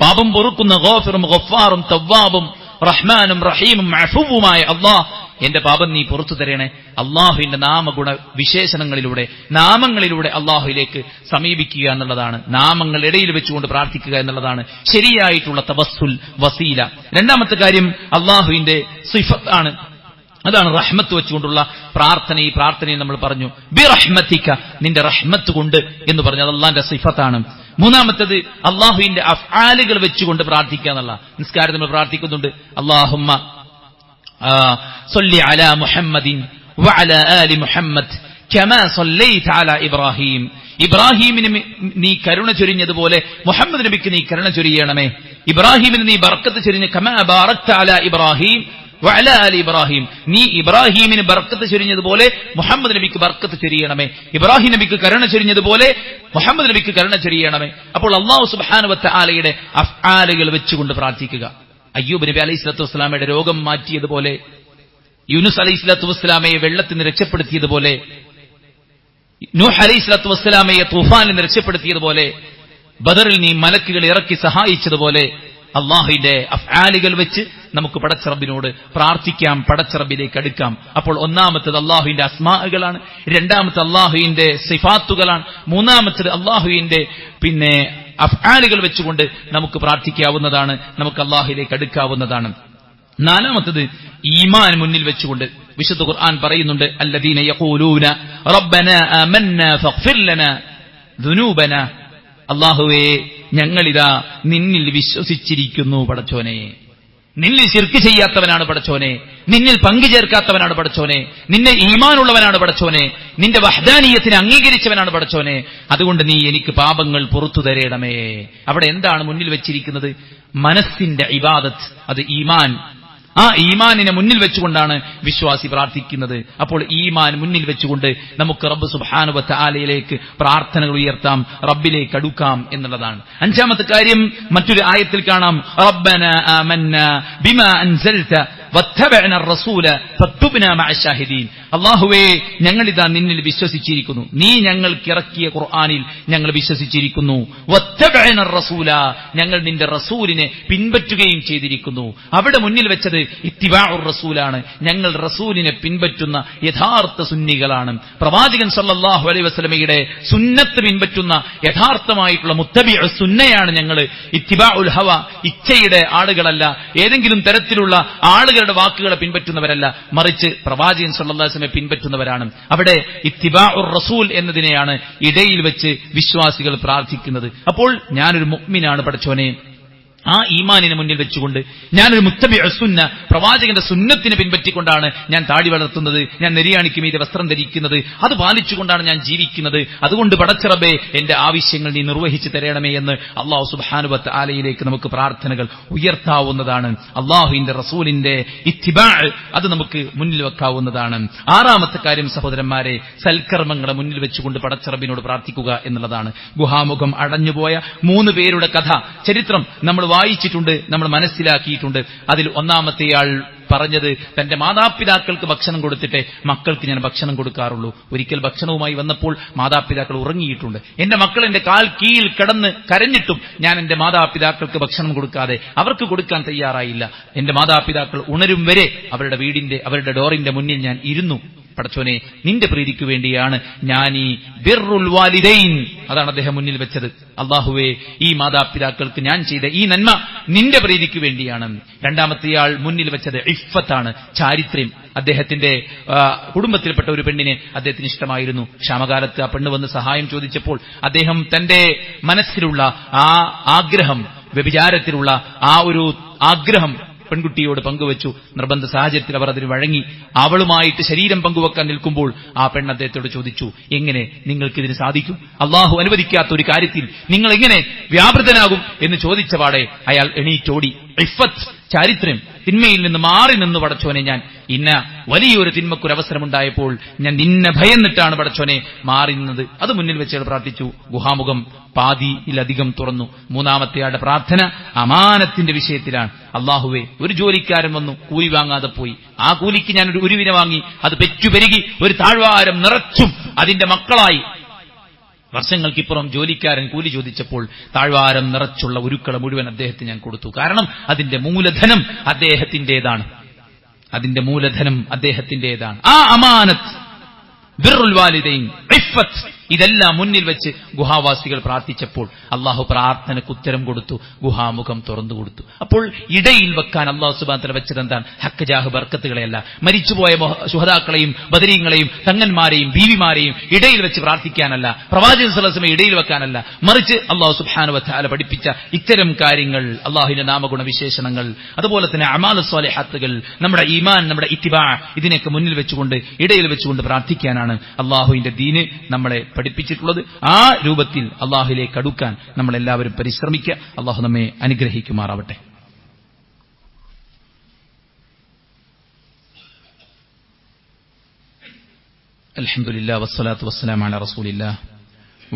പാപം പൊറുക്കുന്ന ഗാഫിറും ഗഫാറും തവ്വാബും റഹ്മാനും റഹീമും അഫുവുമായ അല്ലാഹ്, എന്റെ പാപം നീ പുറത്തു തരണേ. അള്ളാഹുവിന്റെ നാമഗുണ വിശേഷണങ്ങളിലൂടെ, നാമങ്ങളിലൂടെ അള്ളാഹുവിലേക്ക് സമീപിക്കുക എന്നുള്ളതാണ്, നാമങ്ങൾ ഇടയിൽ വെച്ചുകൊണ്ട് പ്രാർത്ഥിക്കുക എന്നുള്ളതാണ് ശരിയായിട്ടുള്ള തവസ്സുൽ വസീല. രണ്ടാമത്തെ കാര്യം അള്ളാഹുവിന്റെ സിഫത്താണ്, അതാണ് റഹ്മത്ത് വെച്ചുകൊണ്ടുള്ള പ്രാർത്ഥന. ഈ പ്രാർത്ഥനയിൽ നമ്മൾ പറഞ്ഞു ബിറഹ്മതിക, നിന്റെ റഹ്മത്ത് കൊണ്ട് എന്ന് പറഞ്ഞത് അള്ളാന്റെ സിഫത്താണ്. മൂന്നാമത്തേത് അള്ളാഹുവിന്റെ അഫ്ആലുകൾ വെച്ചുകൊണ്ട് പ്രാർത്ഥിക്കുക എന്നുള്ള. നിസ്കാരത്തിൽ നമ്മൾ പ്രാർത്ഥിക്കുന്നുണ്ട് അല്ലാഹുമ്മ സല്ലി അലാ മുഹമ്മദിൻ വഅലാ ആലി മുഹമ്മദ് കമാ സല്ലൈത അലാ ഇബ്രാഹിം. ഇബ്രാഹീമിന് നീ കരുണ ചൊരിഞ്ഞതുപോലെ മുഹമ്മദ് നബിക്ക് നീ കരുണ ചൊരിയണമേ. ഇബ്രാഹീമിന് നീ ബർക്കത്ത് ചൊരിഞ്ഞ കമാ ബാറക്ത അലാ ഇബ്രാഹിം വഅലാ ആലി ഇബ്രാഹിം, നീ ഇബ്രാഹീമിന് ബർക്കത്ത് ചൊരിഞ്ഞതുപോലെ മുഹമ്മദ് നബിക്ക് ബർക്കത്ത് ചൊരിയണമേ. ഇബ്രാഹിം നബിക്ക് കരുണ ചൊരിഞ്ഞതുപോലെ മുഹമ്മദ് നബിക്ക് കരുണ ചൊരിയണമേ. അപ്പോൾ അല്ലാഹു സുബ്ഹാനഹു വ തആലയുടെ അഫ്ആലുകൾ വെച്ചുകൊണ്ട് പ്രാർത്ഥിക്കുക. അയ്യൂബ് നബി അലൈഹി സ്വലാത്തു വസ്സലാമയുടെ രോഗം മാറ്റിയതുപോലെ, യൂനുസ് അലൈഹി സ്വലാത്തു വസ്സലാമയെ വെള്ളത്തിൽ നിന്ന് രക്ഷപ്പെടുത്തിയതുപോലെ, നൂഹ് അലൈഹി സ്വലാത്തു വസ്സലാമയെ തൂഫാനിൽ നിന്ന് രക്ഷപ്പെടുത്തിയതുപോലെ, ബദറിൽ നീ മലക്കുകൾ ഇറക്കി സഹായിച്ചതുപോലെ, അള്ളാഹുവിന്റെ അഫ്ആലുകൾ വെച്ച് നമുക്ക് പടച്ച റബ്ബിനോട് പ്രാർത്ഥിക്കാം, പടച്ച റബ്ബിലേക്ക് അടുക്കാം. അപ്പോൾ ഒന്നാമത്തേത് അള്ളാഹുവിന്റെ അസ്മാഅകളാണ്, രണ്ടാമത്തെ അള്ളാഹുവിന്റെ സിഫാത്തുകളാണ്, മൂന്നാമത്തേത് അള്ളാഹുവിന്റെ അഫ്ആലുകൾ വെച്ചുകൊണ്ട് നമുക്ക് പ്രാർത്ഥിക്കാവുന്നതാണ്, നമുക്ക് അള്ളാഹുവിലേക്ക് അടുക്കാവുന്നതാണ്. നാലാമത്തേത് ഈമാൻ മുന്നിൽ വെച്ചുകൊണ്ട് വിശുദ്ധ ഖുർആൻ പറയുന്നുണ്ട് അല്ലദീന യഖൂലൂന റബ്ബനാ ആമന്നാ ഫഗ്ഫിർ ലനാ ദുനൂബനാ, അല്ലാഹുവേ ഞങ്ങളിതാ നിന്നിൽ വിശ്വസിച്ചിരിക്കുന്നു പടച്ചോനെ, നിന്നിൽ ശിർക്ക് ചെയ്യാത്തവനാണ് പടച്ചോനെ, നിന്നിൽ പങ്കു ചേർക്കാത്തവനാണ് പടച്ചോനെ, നിന്നെ ഈമാനുള്ളവനാണ് പടച്ചോനെ, നിന്റെ വഹ്ദാനിയത്തിനെ അംഗീകരിച്ചവനാണ് പടച്ചോനെ, അതുകൊണ്ട് നീ എനിക്ക് പാപങ്ങൾ പുറത്തു തരേണമേ. അവിടെ എന്താണ് മുന്നിൽ വെച്ചിരിക്കുന്നത്? മനസ്സിന്റെ ഇബാദത്ത്, അത് ഈമാൻ. ആ ഈമാനിനെ മുന്നിൽ വെച്ചുകൊണ്ടാണ് വിശ്വാസി പ്രാർത്ഥിക്കുന്നത്. അപ്പോൾ ഈമാൻ മുന്നിൽ വെച്ചുകൊണ്ട് നമുക്ക് റബ്ബ് സുബ്ഹാനഹു വ തആലയിലേക്ക് പ്രാർത്ഥനകൾ ഉയർത്താം, റബ്ബിലേക്ക് അടുക്കാം എന്നുള്ളതാണ്. അഞ്ചാമത്തെ കാര്യം മറ്റൊരു ആയത്തിൽ കാണാം റബ്ബനാ ആമന്നാ ബിമാ അൻസൽത വത്തബഅന റസൂല ഫക്തുബ്നാ മഅ ശാഹിദീൻ. അല്ലാഹുവേ ഞങ്ങളിതാ നിന്നിൽ വിശ്വസിച്ചിരിക്കുന്നു, നീ ഞങ്ങൾക്ക് ഇറക്കിയ ഖുർആനിൽ ഞങ്ങൾ വിശ്വസിച്ചിരിക്കുന്നു. വത്തബഅന റസൂല, ഞങ്ങൾ നിന്റെ റസൂലിനെ പിൻപറ്റുകയും ചെയ്തിരിക്കുന്നു. അവിടെ മുന്നിൽ വെച്ചത് ഇത്തിബാഉർ റസൂലാണ്, ഞങ്ങൾ റസൂലിനെ പിൻപറ്റുന്ന യഥാർത്ഥ സുന്നികളാണ്. പ്രവാചകൻ സല്ലല്ലാഹു അലൈഹി വസല്ലമയുടെ സുന്നത്ത് പിൻപറ്റുന്ന യഥാർത്ഥമായിട്ടുള്ള മുത്തബിഉ സുന്നയാണ് ഞങ്ങൾ. ഇത്തിബാഉൽ ഹവ, ഇച്ഛയുടെ ആളുകളല്ല, ഏതെങ്കിലും തരത്തിലുള്ള ആളുകളുടെ വാക്കുകളെ പിൻപറ്റുന്നവരല്ല, മറിച്ച് പ്രവാചകൻ സല്ലല്ലാഹു അലൈഹി വസല്ലമയെ പിൻപറ്റുന്നവരാണ്. അവിടെ ഇത്തിബാഉർ റസൂൽ എന്നതിനെയാണ് ഇടയിൽ വെച്ച് വിശ്വാസികൾ പ്രാർത്ഥിക്കുന്നത്. അപ്പോൾ ഞാനൊരു മുഅ്മിനാണ് പടച്ചോനെ, ആ ഈമാനിനെ മുന്നിൽ വെച്ചുകൊണ്ട് ഞാനൊരു മുത്തബിഉ സുന്ന, പ്രവാചകന്റെ സുന്നത്തിനെ പിൻപറ്റിക്കൊണ്ടാണ് ഞാൻ താടി വളർത്തുന്നത്, ഞാൻ നെരിയാണിക്ക് മീതെ വസ്ത്രം ധരിക്കുന്നത്, അത് പാലിച്ചുകൊണ്ടാണ് ഞാൻ ജീവിക്കുന്നത്. അതുകൊണ്ട് പടച്ച റബ്ബേ എന്റെ ആവശ്യങ്ങൾ നീ നിർവഹിച്ചു തരണമേ എന്ന് അല്ലാഹു സുബ്ഹാനഹു വ തആലയിലേക്ക് നമുക്ക് പ്രാർത്ഥനകൾ ഉയർത്താവുന്നതാണ്. അല്ലാഹുവിന്റെ റസൂലിന്റെ ഇത്തിബാഅ് അത് നമുക്ക് മുന്നിൽ വെക്കാവുന്നതാണ്. ആറാമത്തെ കാര്യം സഹോദരന്മാരെ, സൽക്കർമ്മങ്ങളെ മുന്നിൽ വെച്ചുകൊണ്ട് പടച്ച റബ്ബിനോട് പ്രാർത്ഥിക്കുക എന്നുള്ളതാണ്. ഗുഹാമുഖം അടഞ്ഞുപോയ 3 പേരുടെ കഥ, ചരിത്രം നമ്മൾ വായിച്ചിട്ടുണ്ട്, നമ്മൾ മനസ്സിലാക്കിയിട്ടുണ്ട്. അതിൽ ഒന്നാമത്തെയാൾ പറഞ്ഞത് തന്റെ മാതാപിതാക്കൾക്ക് ഭക്ഷണം കൊടുത്തിട്ടേ മക്കൾക്ക് ഞാൻ ഭക്ഷണം കൊടുക്കാറുള്ളൂ. ഒരിക്കൽ ഭക്ഷണവുമായി വന്നപ്പോൾ മാതാപിതാക്കൾ ഉറങ്ങിയിട്ടുണ്ട്. എന്റെ മക്കൾ എന്റെ കാൽ കീഴിൽ കിടന്ന് കരഞ്ഞിട്ടും ഞാൻ എന്റെ മാതാപിതാക്കൾക്ക് ഭക്ഷണം കൊടുക്കാതെ അവർക്ക് കൊടുക്കാൻ തയ്യാറായില്ല. എന്റെ മാതാപിതാക്കൾ ഉണരും വരെ അവരുടെ ഡോറിന്റെ മുന്നിൽ ഞാൻ ഇരുന്നു. പടച്ചോനെ, നിന്റെ പ്രീതിക്ക് വേണ്ടിയാണ് ഞാൻ ഈ ബിർറുൽ വാലിദൈൻ, അതാണ് അദ്ദേഹം മുന്നിൽ വെച്ചത്. അല്ലാഹുവേ, ഈ മാതാപിതാക്കൾക്ക് ഞാൻ ചെയ്ത ഈ നന്മ നിന്റെ പ്രീതിക്ക് വേണ്ടിയാണ്. രണ്ടാമത്തെയാൾ മുന്നിൽ വെച്ചത് ഇഫ്ഫത്താണ്, ചാരിത്രം. അദ്ദേഹത്തിന്റെ കുടുംബത്തിൽപ്പെട്ട ഒരു പെണ്ണിനെ അദ്ദേഹത്തിന് ഇഷ്ടമായിരുന്നു. ക്ഷാമകാലത്ത് ആ പെണ്ണ് വന്ന് സഹായം ചോദിച്ചപ്പോൾ അദ്ദേഹം തന്റെ മനസ്സിലുള്ള ആ ആഗ്രഹം, വ്യഭിചാരത്തിലുള്ള ആ ഒരു ആഗ്രഹം പെൺകുട്ടിയോട് പങ്കുവച്ചു. നിർബന്ധ സാഹചര്യത്തിൽ അവർ അതിന് വഴങ്ങി. അവളുമായിട്ട് ശരീരം പങ്കുവെക്കാൻ നിൽക്കുമ്പോൾ ആ പെണ്ണ് അദ്ദേഹത്തോട് ചോദിച്ചു, എങ്ങനെ നിങ്ങൾക്കിതിന് സാധിക്കും? അള്ളാഹു അനുവദിക്കാത്ത ഒരു കാര്യത്തിൽ നിങ്ങൾ എങ്ങനെ വ്യാപൃതനാകും എന്ന് ചോദിച്ചപാടെ അയാൾ എണീറ്റോടി. ഇഫ്ഫത്ത്, ചാരിത്രം, തിന്മയിൽ നിന്ന് മാറി നിന്ന് പടച്ചോനെ, ഞാൻ ഇന്ന വലിയൊരു തിന്മക്കൊരവസരമുണ്ടായപ്പോൾ ഞാൻ നിന്നെ ഭയന്നിട്ടാണ് പടച്ചോനെ മാറി നിന്നത്. അത് മുന്നിൽ വെച്ച് പ്രാർത്ഥിച്ചു. ഗുഹാമുഖം പാതിയിലധികം തുറന്നു. മൂന്നാമത്തെയാളുടെ പ്രാർത്ഥന അമാനത്തിന്റെ വിഷയത്തിലാണ്. അള്ളാഹുവേ, ഒരു ജോലിക്കാരൻ വന്നു, കൂലി വാങ്ങാതെ പോയി. ആ കൂലിക്ക് ഞാൻ ഒരു ഉരുവിനെ വാങ്ങി. അത് പെറ്റുപെരുകി ഒരു താഴ്വാരം നിറച്ചും അതിന്റെ മക്കളായി. വർഷങ്ങൾക്കിപ്പുറം ജോലിക്കാരൻ കൂലി ചോദിച്ചപ്പോൾ താഴ്വാരം നിറച്ചുള്ള ഉരുക്കള മുഴുവൻ അദ്ദേഹത്തിന് ഞാൻ കൊടുത്തു. കാരണം അതിന്റെ മൂലധനം അദ്ദേഹത്തിന്റേതാണ്. ആ അമാനത്ത്, ബിർറുൽ വാലിദൈൻ, ഇഫ്ഫത്ത്, ഇതെല്ലാം മുന്നിൽ വെച്ച് ഗുഹാവാസികൾ പ്രാർത്ഥിച്ചപ്പോൾ അള്ളാഹു പ്രാർത്ഥനയ്ക്ക് ഉത്തരം കൊടുത്തു. ഗുഹാമുഖം തുറന്നു കൊടുത്തു. അപ്പോൾ ഇടയിൽ വെക്കാൻ അള്ളാഹു സുബ്ഹാനഹു വ തആല വെച്ചത് എന്താണ്? ഹക്ക് ജാഹ് ബർക്കത്തുകളെയല്ല, മരിച്ചുപോയ ശുഹദാക്കളെയും ബദരീങ്ങളെയും തങ്ങന്മാരെയും ബീവിമാരെയും ഇടയിൽ വെച്ച് പ്രാർത്ഥിക്കാനല്ല, പ്രവാചകൻ സ്വല്ലല്ലാഹു അലൈഹി വസല്ലം ഇടയിൽ വെക്കാനല്ല, മറിച്ച് അള്ളാഹു സുബ്ഹാനഹു വ തആല പഠിപ്പിച്ച ഇത്തരം കാര്യങ്ങൾ, അള്ളാഹുവിന്റെ നാമഗുണ വിശേഷണങ്ങൾ, അതുപോലെ തന്നെ അമാലു സ്വാലിഹാത്തുകൾ, നമ്മുടെ ഈമാൻ, നമ്മുടെ ഇത്തിബാ, ഇതിനെയൊക്കെ മുന്നിൽ വെച്ചുകൊണ്ട് ഇടയിൽ വെച്ചുകൊണ്ട് പ്രാർത്ഥിക്കാനാണ് അള്ളാഹുവിന്റെ ദീന് നമ്മളെ പഠിപ്പിച്ചിട്ടുള്ളത്. ആ രൂപത്തിൽ അള്ളാഹുവിലേക്ക് അടുക്കാൻ നമ്മളെല്ലാവരും പരിശ്രമിക്കുക. അള്ളാഹു നമ്മെ അനുഗ്രഹിക്കുമാറാവട്ടെ. അൽഹംദുലില്ലാഹി വസ്സലാത്തു വസ്സലാമു അലാ റസൂലില്ലാഹി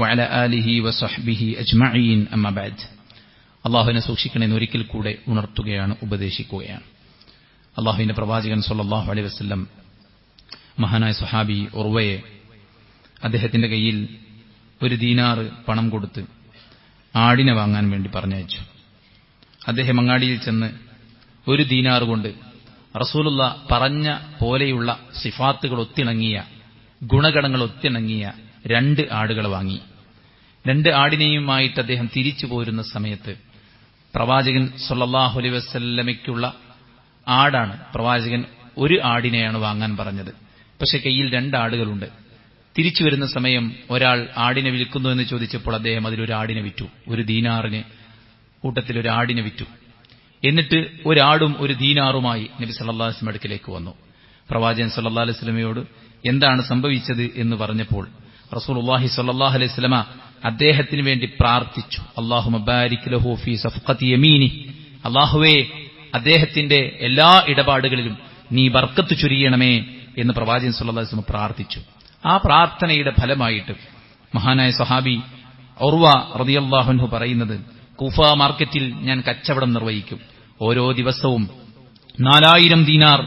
വഅലാ ആലിഹി വസഹ്ബിഹി അജ്മഈൻ. അമ്മാ ബഅദ്. അള്ളാഹുവിനെ സൂക്ഷിക്കണമെന്ന് ഒരിക്കൽ കൂടെ ഉണർത്തുകയാണ്, ഉപദേശിക്കുകയാണ്. അള്ളാഹുവിന്റെ പ്രവാചകൻ സ്വല്ലല്ലാഹു അലൈഹി വസല്ലം മഹാനായ സ്വഹാബി ഉർവയെ അദ്ദേഹത്തിന്റെ കയ്യിൽ ഒരു ദീനാർ പണം കൊടുത്ത് ആടിനെ വാങ്ങാൻ വേണ്ടി പറഞ്ഞയച്ചു. അദ്ദേഹം അങ്ങാടിയിൽ ചെന്ന് ഒരു ദീനാർ കൊണ്ട് റസൂലുള്ള പറഞ്ഞ പോലെയുള്ള സിഫാത്തുകൾ ഒത്തിണങ്ങിയ, ഗുണഗണങ്ങൾ ഒത്തിണങ്ങിയ 2 ആടുകൾ വാങ്ങി. 2 ആടിനെയുമായിട്ട് അദ്ദേഹം തിരിച്ചു പോരുന്ന സമയത്ത് പ്രവാചകൻ സ്വല്ലല്ലാഹു അലൈഹി വസല്ലമയ്ക്കുള്ള ആടാണ്. പ്രവാചകൻ ഒരു ആടിനെയാണ് വാങ്ങാൻ പറഞ്ഞത്. പക്ഷെ കയ്യിൽ 2 ആടുകളുണ്ട്. തിരിച്ചു വരുന്ന സമയം ഒരാൾ ആടിനെ വിൽക്കുന്നു എന്ന് ചോദിച്ചപ്പോൾ അദ്ദേഹം അതിലൊരു ആടിനെ വിറ്റു. ഒരു ദീനാറിന് കൂട്ടത്തിൽ ഒരു ആടിനെ വിറ്റു. എന്നിട്ട് ഒരാടും ഒരു ദീനാറുമായി നബി സല്ലല്ലാഹു അലൈഹി വസല്ലം അടുക്കലേക്ക് വന്നു. പ്രവാചകൻ സല്ലല്ലാഹു അലൈഹി വസല്ലമയോട് എന്താണ് സംഭവിച്ചത് എന്ന് പറഞ്ഞപ്പോൾ റസൂലുള്ളാഹി സ്വല്ലല്ലാഹു അലൈഹി വസല്ലമ അദ്ദേഹത്തിന് വേണ്ടി പ്രാർത്ഥിച്ചു. അല്ലാഹുമ്മ ബാരിക് ലഹു ഫീ സഫഖതി യമീനി, അല്ലാഹുവേ, അദ്ദേഹത്തിന്റെ എല്ലാ ഇടപാടുകളിലും നീ ബർക്കത്ത് ചൊരിയണമേ എന്ന് പ്രവാചകൻ സല്ലല്ലാഹു അലൈഹി വസല്ലം പ്രാർത്ഥിച്ചു. ആ പ്രാർത്ഥനയുടെ ഫലമായിട്ട് മഹാനായ സ്വഹാബി ഉർവ റളിയല്ലാഹു അൻഹു പറയുന്നത്, കൂഫ മാർക്കറ്റിൽ ഞാൻ കച്ചവടം നിർവഹിക്കും. ഓരോ ദിവസവും 4000 ദീനാർ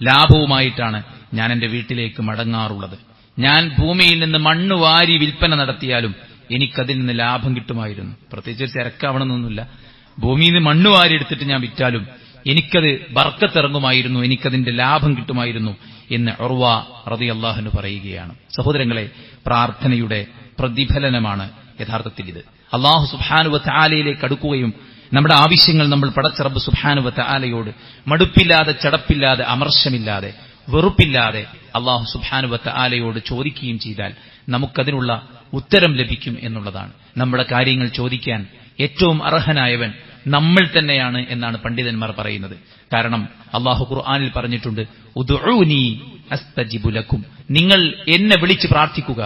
ലാഭവുമായിട്ടാണ് ഞാൻ എന്റെ വീട്ടിലേക്ക് മടങ്ങാറുള്ളത്. ഞാൻ ഭൂമിയിൽ നിന്ന് മണ്ണ് വാരി വിൽപ്പന നടത്തിയാലും എനിക്കതിൽ നിന്ന് ലാഭം കിട്ടുമായിരുന്നു. പ്രത്യേകിച്ച് ഒരു തിരക്കാവണമെന്നൊന്നുമില്ല. ഭൂമിയിൽ നിന്ന് മണ്ണ് വാരി എടുത്തിട്ട് ഞാൻ വിറ്റാലും എനിക്കത് ബർക്കത്തിറങ്ങുമായിരുന്നു, എനിക്കതിന്റെ ലാഭം കിട്ടുമായിരുന്നു എന്ന് ഉർവ റളിയല്ലാഹു അൻഹു പറയുകയാണ്. സഹോദരങ്ങളെ, പ്രാർത്ഥനയുടെ പ്രതിഫലനമാണ് യഥാർത്ഥത്തിൽ ഇത്. അല്ലാഹു സുബ്ഹാനഹു വ തആലയിലേക്ക് അടുക്കുകയും നമ്മുടെ ആവശ്യങ്ങൾ നമ്മൾ പടച്ച റബ്ബ് സുബ്ഹാനഹു വ തആലയോട് മടുപ്പില്ലാതെ, ചടപ്പില്ലാതെ, അമർഷമില്ലാതെ, വെറുപ്പില്ലാതെ അല്ലാഹു സുബ്ഹാനഹു വ തആലയോട് ചോദിക്കുകയും ചെയ്താൽ നമുക്കതിനുള്ള ഉത്തരം ലഭിക്കും എന്നുള്ളതാണ്. നമ്മുടെ കാര്യങ്ങൾ ചോദിക്കാൻ ഏറ്റവും അർഹനായവൻ നമ്മൾ തന്നെയാണ് എന്നാണ് പണ്ഡിതന്മാർ പറയുന്നത്. കാരണം അല്ലാഹു ഖുർആനിൽ പറഞ്ഞിട്ടുണ്ട്, ഉദ്ഉനി അസ്തജിബു ലക്കും, നിങ്ങൾ എന്നെ വിളിച്ച് പ്രാർത്ഥിക്കുക,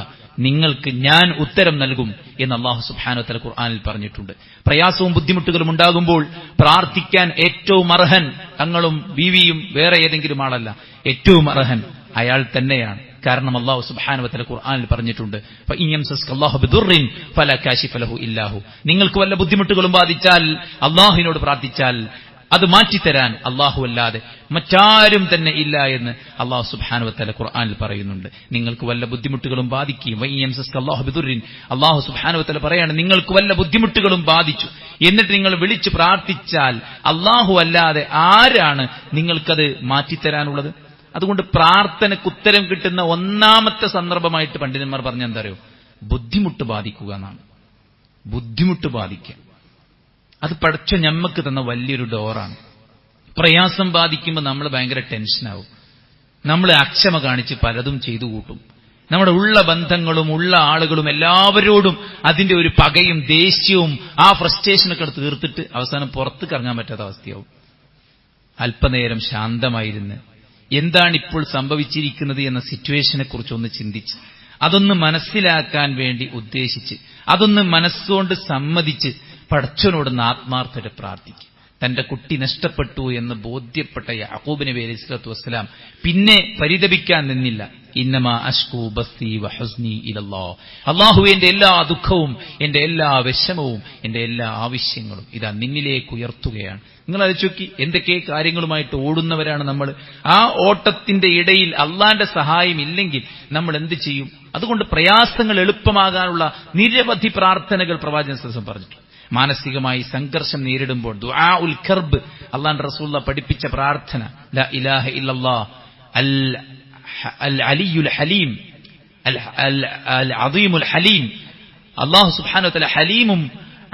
നിങ്ങൾക്ക് ഞാൻ ഉത്തരം നൽകും എന്ന് അല്ലാഹു സുബ്ഹാനഹു വ തആല ഖുർആനിൽ പറഞ്ഞിട്ടുണ്ട്. പ്രയാസവും ബുദ്ധിമുട്ടുകളും ഉണ്ടാകുമ്പോൾ പ്രാർത്ഥിക്കാൻ ഏറ്റവും അർഹൻ തങ്ങളും ബീവിയും വേറെ ഏതെങ്കിലും ആളല്ല. ഏറ്റവും അർഹൻ അയാൾ തന്നെയാണ്. കാരണം അല്ലാഹു സുബ്ഹാനഹു വ തആല ഖുർആനിൽ പറഞ്ഞിട്ടുണ്ട്, ഫഇൻയംസസ്കല്ലാഹു ബിദുർറിൻ ഫലാ കാശിഫ ലഹു ഇല്ലാഹു, നിങ്ങൾക്ക് വല്ല ബുദ്ധിമുട്ടുകളും ബാധിച്ചാൽ അല്ലാഹുവിനോട് പ്രാർത്ഥിച്ചാൽ അത് മാറ്റിത്തരാൻ അല്ലാഹു അല്ലാതെ മറ്റാരും തന്നെ ഇല്ല എന്ന് അല്ലാഹു സുബ്ഹാനഹു വ തആല ഖുർആനിൽ പറയുന്നുണ്ട്. നിങ്ങൾക്ക് വല്ല ബുദ്ധിമുട്ടുകളും ബാധിക്കുകയും വഇൻയംസസ്കല്ലാഹു ബിദുർറിൻ, അല്ലാഹു സുബ്ഹാനഹു വ തആല പറയാണ്, നിങ്ങൾക്ക് വല്ല ബുദ്ധിമുട്ടുകളും ബാധിച്ചു എന്നിട്ട് നിങ്ങൾ വിളിച്ച് പ്രാർത്ഥിച്ചാൽ അല്ലാഹു അല്ലാതെ ആരാണ് നിങ്ങൾക്കത് മാറ്റിത്തരാനുള്ളത്? അതുകൊണ്ട് പ്രാർത്ഥനയ്ക്ക് ഉത്തരം കിട്ടുന്ന ഒന്നാമത്തെ സന്ദർഭമായിട്ട് പണ്ഡിതന്മാർ പറഞ്ഞ എന്താ അറിയോ, ബുദ്ധിമുട്ട് ബാധിക്കുക എന്നാണ്. ബുദ്ധിമുട്ട് ബാധിക്കുക, അത് പഠിച്ച ഞമ്മക്ക് തന്ന വലിയൊരു ഡോറാണ്. പ്രയാസം ബാധിക്കുമ്പോൾ നമ്മൾ ഭയങ്കര ടെൻഷനാവും, നമ്മൾ അക്ഷമ കാണിച്ച് പലതും ചെയ്തു കൂട്ടും. നമ്മുടെ ഉള്ള ബന്ധങ്ങളും ഉള്ള ആളുകളും എല്ലാവരോടും അതിന്റെ ഒരു പകയും ദേഷ്യവും ആ ഫ്രസ്ട്രേഷനൊക്കെ തീർത്തിട്ട് അവസാനം പുറത്തേക്ക് ഇറങ്ങാൻ പറ്റാത്ത അവസ്ഥയാവും. അല്പനേരം ശാന്തമായിരുന്ന് എന്താണ് ഇപ്പോൾ സംഭവിച്ചിരിക്കുന്നത് എന്ന സിറ്റുവേഷനെ കുറിച്ചൊന്ന് ചിന്തിച്ച് അതൊന്ന് മനസ്സിലാക്കാൻ വേണ്ടി ഉദ്ദേശിച്ച് അതൊന്ന് മനസ്സുകൊണ്ട് സമ്മതിച്ച് പടച്ചവനോടൊന്ന് ആത്മാർത്ഥത പ്രാർത്ഥിക്കുക. തന്റെ കുട്ടി നഷ്ടപ്പെട്ടു എന്ന് ബോധ്യപ്പെട്ട യാക്കൂബ് നബി അലൈഹി സ്വലാത്തു വസ്സലാം പിന്നെ പരിതപിക്കാൻ നിന്നില്ല. ഇന്നമാ അഷ്കൂ ബസ്തി വഹസ്നി ഇലല്ലാഹ്, അല്ലാഹുവേ എന്റെ എല്ലാ ദുഃഖവും എന്റെ എല്ലാ വിഷമവും എന്റെ എല്ലാ ആവശ്യങ്ങളും ഇതാ നിന്നിലേക്ക് ഉയർത്തുകയാണ്. നിങ്ങൾ ആലോചിച്ച് എന്തൊക്കെ കാര്യങ്ങളുമായിട്ട് ഓടുന്നവരാണ് നമ്മൾ. ആ ഓട്ടത്തിന്റെ ഇടയിൽ അള്ളാന്റെ സഹായം ഇല്ലെങ്കിൽ നമ്മൾ എന്ത് ചെയ്യും? അതുകൊണ്ട് പ്രയാസങ്ങൾ എളുപ്പമാകാനുള്ള നിരവധി പ്രാർത്ഥനകൾ പ്രവാചകൻ സല്ലല്ലാഹു അലൈഹി വസല്ലം പറഞ്ഞിട്ടുണ്ട്. മാനസികമായി സംഘർഷം നേരിടുമ്പോൾ ദുആ ഉൽ കർബ്, അല്ലാഹുവിന്റെ റസൂൽ പഠിപ്പിച്ച പ്രാർത്ഥന, ലാ ഇലാഹ ഇല്ലല്ലാഹ് അൽ അലിയുൽ ഹലീം അൽ അദീമുൽ ഹലീം, അല്ലാഹു സുബ്ഹാനഹു വ തആല ഹലീമും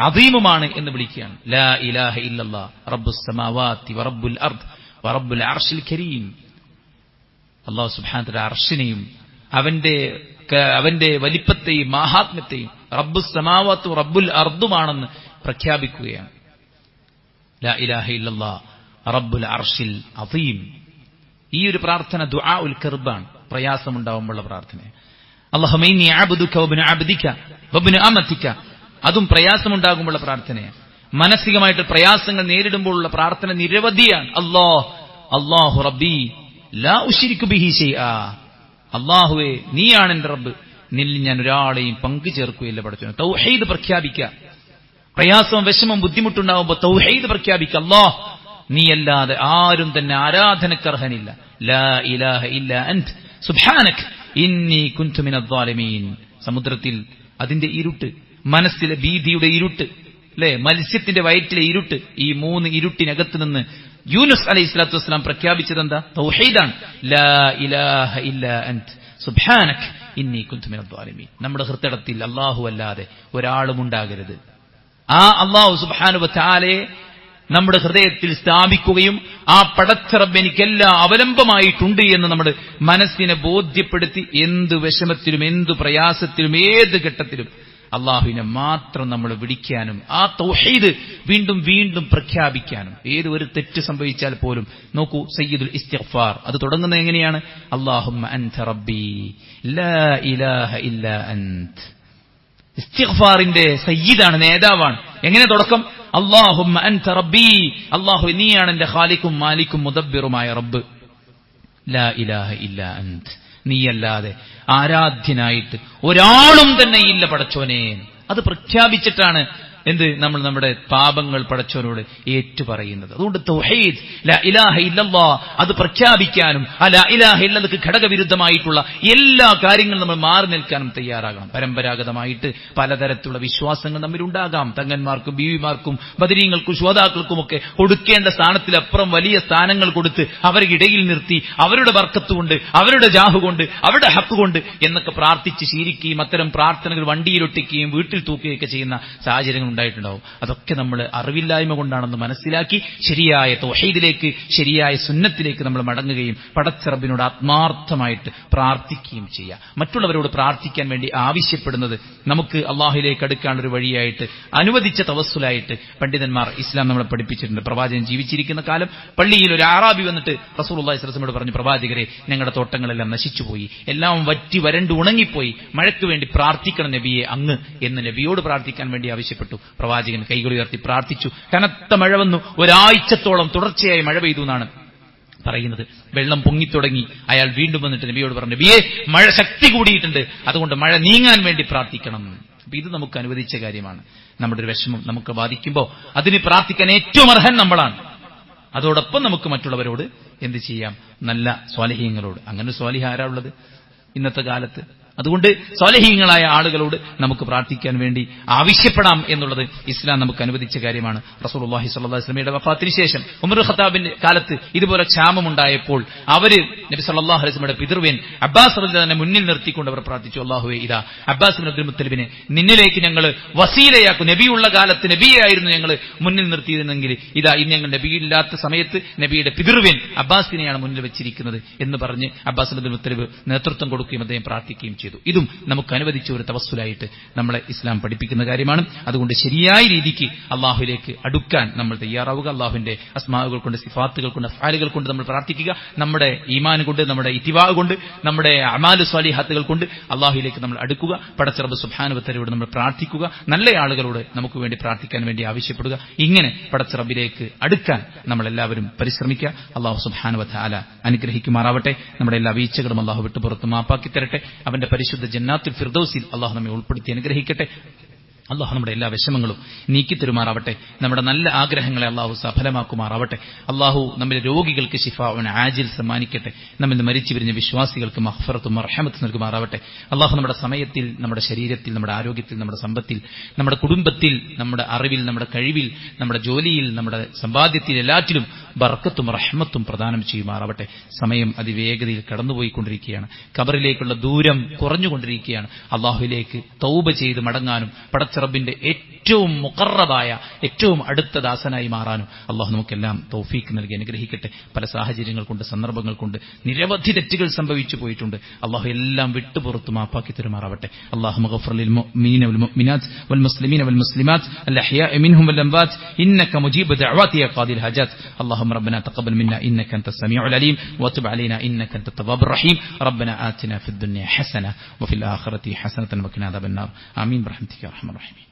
അദീമുമാണ് എന്ന് വിളിക്കുകയാണ്. ലാ ഇലാഹ ഇല്ലല്ലാഹ് റബ്ബുസ് സമാവാതി വ റബ്ബുൽ അർദ് വ റബ്ബുൽ അർശിൽ കരീം. അല്ലാഹു സുബ്ഹാനഹു വ തആല അർശിനെയും അവന്റെ വലിപ്പത്തെയും മാഹാത്മ്യത്തെയും റബ്ബുസ് സമാവാത്തും റബ്ബുൽ അർദുമാണെന്ന് പ്രഖ്യാപിക്കുകയാണ്. ലാ ഇലാഹ ഇല്ലല്ലാഹ് റബ്ബുൽ അർശിൽ അദീം. ഈ ഒരു പ്രാർത്ഥന ദുആ ഉൽ കർബാണ്, പ്രയാസമുണ്ടാവുമ്പോഴുള്ള പ്രാർത്ഥന. അല്ലാഹുമ്മ ഇന്നി അബ്ദുക വബ്നു അബ്ദിക വബ്നു അമതിക, അതും പ്രയാസമുണ്ടാകുമ്പോഴുള്ള പ്രാർത്ഥനയാണ്. മാനസികമായിട്ട് പ്രയാസങ്ങൾ നേരിടുമ്പോഴുള്ള പ്രാർത്ഥന നിരവധിയാണ്. അല്ലാഹു റബ്ബി ലാ ഉശ്രികു ബിഹി ശൈആ, അല്ലാഹുവേ നീയാണ് എന്റെ റബ്ബ്, നിന്നിൽ ഞാൻ ഒരാളെയും പങ്കു ചേർക്കുകയില്ല പഠിച്ചു. തൗഹീദ് പ്രഖ്യാപിക്കുക. പ്രയാസവും വിഷമം ബുദ്ധിമുട്ടുണ്ടാകുമ്പോൾ തൗഹീദ് പ്രഖ്യാപിക്കുക. അല്ലാഹ് നീയല്ലാതെ ആരും തന്നെ ആരാധനക്കർഹനില്ല. ലാ ഇലാഹ ഇല്ലാ അൻത് സുബ്ഹാനക ഇന്നി കുൻതു മിനദ് ളാലിമീൻ. സമുദ്രത്തിൽ അതിന്റെ ഇരുട്ട്, മനസ്സിലെ ഭീതിയുടെ ഇരുട്ട്, അല്ലെ, മത്സ്യത്തിന്റെ വയറ്റിലെ ഇരുട്ട്, ഈ മൂന്ന് ഇരുട്ടിനകത്ത് നിന്ന് യൂനുസ് അലൈഹി സ്വലാത്തു വസ്സലാം പ്രഖ്യാപിച്ചത് എന്താ? തൗഹീദാണ്. ലാ ഇലാഹ ഇല്ലാ അൻത് സുബ്ഹാനക ഇന്നി കുൻതു മിനദ് ളാലിമീൻ. നമ്മുടെ ഹൃദയത്തിൽ അല്ലാഹു അല്ലാതെ ഒരാളും ഉണ്ടാകരുത്. ആ അല്ലാഹു സുബ്ഹാനഹു വ തആലയെ നമ്മുടെ ഹൃദയത്തിൽ സ്ഥാപിക്കുകയും ആ പടച്ച റബ്ബ് എനിക്കെല്ലാം അവലംബമായിട്ടുണ്ട് എന്ന് നമ്മുടെ മനസ്സിനെ ബോധ്യപ്പെടുത്തി എന്ത് വിഷമത്തിലും എന്ത് പ്രയാസത്തിലും ഏത് ഘട്ടത്തിലും അള്ളാഹുവിനെ മാത്രം നമ്മൾ വിളിക്കാനും ആ തൗഹീദ് വീണ്ടും വീണ്ടും പ്രഖ്യാപിക്കാനും. ഏത് ഒരു തെറ്റ് സംഭവിച്ചാൽ പോലും നോക്കൂ, സയ്യിദുൽ ഇസ്തിഗ്ഫാർ അത് തുടങ്ങുന്നത് എങ്ങനെയാണ്? അല്ലാഹുമ്മ അൻത റബ്ബി ലാ ഇലാഹ ഇല്ലാ അൻത്. ഇസ്തിഗ്ഫാറിന്റെ സയ്യിദാണ്, നേതാവാണ്. എങ്ങനെ തുടക്കം? അല്ലാഹുമ്മ അൻത റബ്ബി, അല്ലാഹു നീയാണ് എന്റെ ഖാലിഖും മാലിക്കും മുദബ്ബിറുമായ റബ്ബ്. ലാ ഇലാഹ ഇല്ലാ അൻത്, നീയല്ലാതെ ആരാധ്യനായിട്ട് ഒരാളും തന്നെ ഇല്ല പടച്ചോനെ. അത് പ്രഖ്യാപിച്ചിട്ടാണ് എന്ത് നമ്മൾ നമ്മുടെ പാപങ്ങൾ പടച്ചവനോട് ഏറ്റുപറയുന്നത്. അതുകൊണ്ട് തൗഹീദ് ലാ ഇലാഹ ഇല്ലല്ലാഹ് അത് പ്രഖ്യാപിക്കാനും ആ ലാ ഇലാഹ ഇല്ലല്ലാഹ്ക്ക് ഘടകവിരുദ്ധമായിട്ടുള്ള എല്ലാ കാര്യങ്ങളും നമ്മൾ മാറി നിൽക്കാനും തയ്യാറാകണം. പരമ്പരാഗതമായിട്ട് പലതരത്തിലുള്ള വിശ്വാസങ്ങൾ നമ്മിലുണ്ടാകാം. തങ്ങന്മാർക്കും ബീവിമാർക്കും ബദരീങ്ങൾക്കും ശുഹദാക്കൾക്കുമൊക്കെ കൊടുക്കേണ്ട സ്ഥാനത്തിലപ്പുറം വലിയ സ്ഥാനങ്ങൾ കൊടുത്ത് അവർക്കിടയിൽ നിർത്തി അവരുടെ ബർക്കത്ത് കൊണ്ട് അവരുടെ ജാഹ് കൊണ്ട് അവരുടെ ഹക്ക് കൊണ്ട് എന്നൊക്കെ പ്രാർത്ഥിച്ച് ശീലിക്കുകയും അത്തരം പ്രാർത്ഥനകൾ വണ്ടിയിലൊട്ടിക്കുകയും വീട്ടിൽ തൂക്കുകയൊക്കെ ചെയ്യുന്ന സാഹചര്യങ്ങൾ ഉണ്ടായിട്ടുണ്ടാവും. അതൊക്കെ നമ്മൾ അറിവില്ലായ്മ കൊണ്ടാണെന്ന് മനസ്സിലാക്കി ശരിയായ തൗഹീദിലേക്ക് ശരിയായ സുന്നത്തിലേക്ക് നമ്മൾ മടങ്ങുകയും പടച്ച റബ്ബിനോട് ആത്മാർത്ഥമായിട്ട് പ്രാർത്ഥിക്കുകയും ചെയ്യാം. മറ്റുള്ളവരോട് പ്രാർത്ഥിക്കാൻ വേണ്ടി ആവശ്യപ്പെടുന്നത് നമുക്ക് അള്ളാഹുവിലേക്ക് അടുക്കാനുള്ള ഒരു വഴിയായിട്ട് അനുവദിച്ച തവസ്സുലായിട്ട് പണ്ഡിതന്മാർ ഇസ്ലാം നമ്മളെ പഠിപ്പിച്ചിട്ടുണ്ട്. പ്രവാചകൻ ജീവിച്ചിരിക്കുന്ന കാലം പള്ളിയിൽ ഒരു അറാബി വന്നിട്ട് റസൂലുള്ളാഹി സ്വല്ലല്ലാഹു അലൈഹി വസല്ലമയോട് പറഞ്ഞു, പ്രവാചകരെ ഞങ്ങളുടെ തോട്ടങ്ങളെല്ലാം നശിച്ചുപോയി, എല്ലാം വറ്റി വരണ്ട് ഉണങ്ങിപ്പോയി, മഴയ്ക്ക് വേണ്ടി പ്രാർത്ഥിക്കണം നബിയെ അങ്ങ് എന്ന് നബിയോട് പ്രാർത്ഥിക്കാൻ വേണ്ടി ആവശ്യപ്പെട്ടു. പ്രവാചകൻ കൈകൾ ഉയർത്തി പ്രാർത്ഥിച്ചു. കനത്ത മഴ വന്നു. ഒരാഴ്ചത്തോളം തുടർച്ചയായി മഴ പെയ്തു എന്നാണ് പറയുന്നത്. വെള്ളം പൊങ്ങിത്തുടങ്ങി. അയാൾ വീണ്ടും വന്നിട്ട് നബിയോട് പറഞ്ഞു, നബിയെ മഴ ശക്തി കൂടിയിട്ടുണ്ട്, അതുകൊണ്ട് മഴ നീങ്ങാൻ വേണ്ടി പ്രാർത്ഥിക്കണം. അപ്പൊ ഇത് നമുക്ക് അനുവദിച്ച കാര്യമാണ്. നമ്മുടെ ഒരു വിഷമം നമുക്ക് ബാധിക്കുമ്പോൾ അതിന് പ്രാർത്ഥിക്കാൻ ഏറ്റവും അർഹൻ നമ്മളാണ്. അതോടൊപ്പം നമുക്ക് മറ്റുള്ളവരോട് എന്ത് ചെയ്യാം? നല്ല സ്വാലിഹീങ്ങളോട്. അങ്ങനെ സ്വാലിഹ ആരാ ഉള്ളത് ഇന്നത്തെ കാലത്ത്? അതുകൊണ്ട് സ്വാലിഹീങ്ങളായ ആളുകളോട് നമുക്ക് പ്രാർത്ഥിക്കാൻ വേണ്ടി ആവശ്യപ്പെടാം എന്നുള്ളത് ഇസ്ലാം നമുക്ക് അനുവദിച്ച കാര്യമാണ്. റസൂലുള്ളാഹി സ്വല്ലല്ലാഹു അലൈഹി വസല്ലമയുടെ വഫാത്തിന് ശേഷം ഉമർ ഖത്താബിന്റെ കാലത്ത് ഇതുപോലെ ക്ഷാമമുണ്ടായപ്പോൾ അവര് നബി സല്ലല്ലാഹു അലൈഹി വസല്ലമയുടെ പിതൃവ്യൻ അബ്ബാസ് റളിയല്ലാഹു അൻഹു മുന്നിൽ നിർത്തിക്കൊണ്ട് അവർ പ്രാർത്ഥിച്ചു, അല്ലാഹുവേ, ഇതാ അബ്ബാസ് ഇബ്നു അബ്ദുൽ മുത്തലിബിനെ നിന്നിലേക്ക് ഞങ്ങൾ വസീലയാക്കും. നബിയുള്ള കാലത്ത് നബിയായിരുന്നു ഞങ്ങൾ മുന്നിൽ നിർത്തിയിരുന്നെങ്കിൽ ഇതാ ഇന്ന് ഞങ്ങൾ നബിയില്ലാത്ത സമയത്ത് നബിയുടെ പിതൃവ്യൻ അബ്ബാസിനെയാണ് മുന്നിൽ വെച്ചിരിക്കുന്നത് എന്ന് പറഞ്ഞ് അബ്ബാസ് ഇബ്നു അബ്ദുൽ മുത്തലിബ് നേതൃത്വം കൊടുക്കുകയും അദ്ദേഹം പ്രാർത്ഥിക്കുകയും ചെയ്തു. ഇതും നമുക്ക് അനുവദിച്ച ഒരു തവസ്സുലായിട്ട് നമ്മളെ ഇസ്ലാം പഠിപ്പിക്കുന്ന കാര്യമാണ്. അതുകൊണ്ട് ശരിയായ രീതിക്ക് അള്ളാഹുവിലേക്ക് അടുക്കാൻ നമ്മൾ തയ്യാറാവുക. അള്ളാഹുവിന്റെ അസ്മാഉകൾ കൊണ്ട്, സിഫാത്തുകൾ കൊണ്ട്, അഫ്ആലുകൾ കൊണ്ട് നമ്മൾ പ്രാർത്ഥിക്കുക. നമ്മുടെ ഈമാൻ കൊണ്ട്, നമ്മുടെ ഇത്തിബാ കൊണ്ട്, നമ്മുടെ അമാലു സ്വാലിഹാത്തുകൾ കൊണ്ട് അള്ളാഹുവിലേക്ക് നമ്മൾ അടുക്കുക. പടച്ച റബ്ബ് സുബ്ഹാനഹു വ തആലയോട് നമ്മൾ പ്രാർത്ഥിക്കുക. നല്ല ആളുകളോട് നമുക്ക് വേണ്ടി പ്രാർത്ഥിക്കാൻ വേണ്ടി ആവശ്യപ്പെടുക. ഇങ്ങനെ പടച്ച റബ്ബിലേക്ക് അടുക്കാൻ നമ്മളെല്ലാവരും പരിശ്രമിക്കുക. അള്ളാഹു സുബ്ഹാനഹു വ തആല അനുഗ്രഹിക്കുമാറാവട്ടെ. നമ്മുടെ എല്ലാ വീഴ്ചകളും അള്ളാഹു വിട്ടുപുറത്ത് മാപ്പാക്കി തരട്ടെ. അവന്റെ പരിശുദ്ധ ജന്നാത്തുൽ ഫിർദൗസിൽ അള്ളാഹു നമ്മെ ഉൾപ്പെടുത്തി അനുഗ്രഹിക്കട്ടെ. അള്ളാഹു നമ്മുടെ എല്ലാ വിഷമങ്ങളും നീക്കിത്തരുമാറാവട്ടെ. നമ്മുടെ നല്ല ആഗ്രഹങ്ങളെ അള്ളാഹു സഫലമാക്കുമാറാവട്ടെ. അള്ളാഹു നമ്മുടെ രോഗികൾക്ക് ശിഫാഉൻ ആജിൽ സമ്മാനിക്കട്ടെ. നമ്മിൽ നിന്ന് മരിച്ചു പിരിഞ്ഞ വിശ്വാസികൾക്ക് മഗ്ഫിറത്തും മർഹമത്തും നൽകുമാറാവട്ടെ. അള്ളാഹു നമ്മുടെ സമയത്തിൽ, നമ്മുടെ ശരീരത്തിൽ, നമ്മുടെ ആരോഗ്യത്തിൽ, നമ്മുടെ സമ്പത്തിൽ, നമ്മുടെ കുടുംബത്തിൽ, നമ്മുടെ അറിവിൽ, നമ്മുടെ കഴിവിൽ, നമ്മുടെ ജോലിയിൽ, നമ്മുടെ സമ്പാദ്യത്തിൽ, എല്ലാറ്റിലും ബർക്കത്തും റഹ്മത്തും പ്രദാനം ചെയ്യുമാറാവട്ടെ. സമയം അതിവേഗതയിൽ കടന്നുപോയിക്കൊണ്ടിരിക്കുകയാണ്. ഖബറിലേക്കുള്ള ദൂരം കുറഞ്ഞുകൊണ്ടിരിക്കുകയാണ്. അള്ളാഹുവിലേക്ക് തൗബ ചെയ്ത് മടങ്ങാനും പടച്ച റബ്ബിന്റെ ഏറ്റവും മുഖറബായ, ഏറ്റവും അടുത്ത ദാസനായി മാറാനും അള്ളാഹു നമുക്കെല്ലാം തൗഫീക്ക് നൽകി അനുഗ്രഹിക്കട്ടെ. പല സാഹചര്യങ്ങൾ കൊണ്ട്, സന്ദർഭങ്ങൾ കൊണ്ട് നിരവധി തെറ്റുകൾ സംഭവിച്ചു പോയിട്ടുണ്ട്. അള്ളാഹു എല്ലാം വിട്ടുപുറത്ത് മാപ്പാക്കി തരുമാറാവട്ടെ. അല്ലാഹുമ്മ ഗഫിർ ലിൽ മുഅ്മിനീന വൽ മുഅ്മിനാത്ത് വൽ മുസ്ലിമീന വൽ മുസ്ലിമാത്ത് അൽ അഹ്യാഇ മിൻഹും വൽ അംവാത്ത് ഇന്നക മുജീബു ദഅവാതി യാ ഖാദിൽ ഹജാത്ത്. اللهم ربنا تقبل منا إنك أنت السميع العليم وتب علينا إنك أنت التواب الرحيم. ربنا آتنا في الدنيا حسنة وفي الآخرة حسنة وقنا عذاب النار. آمين برحمتك يا أرحم الراحمين.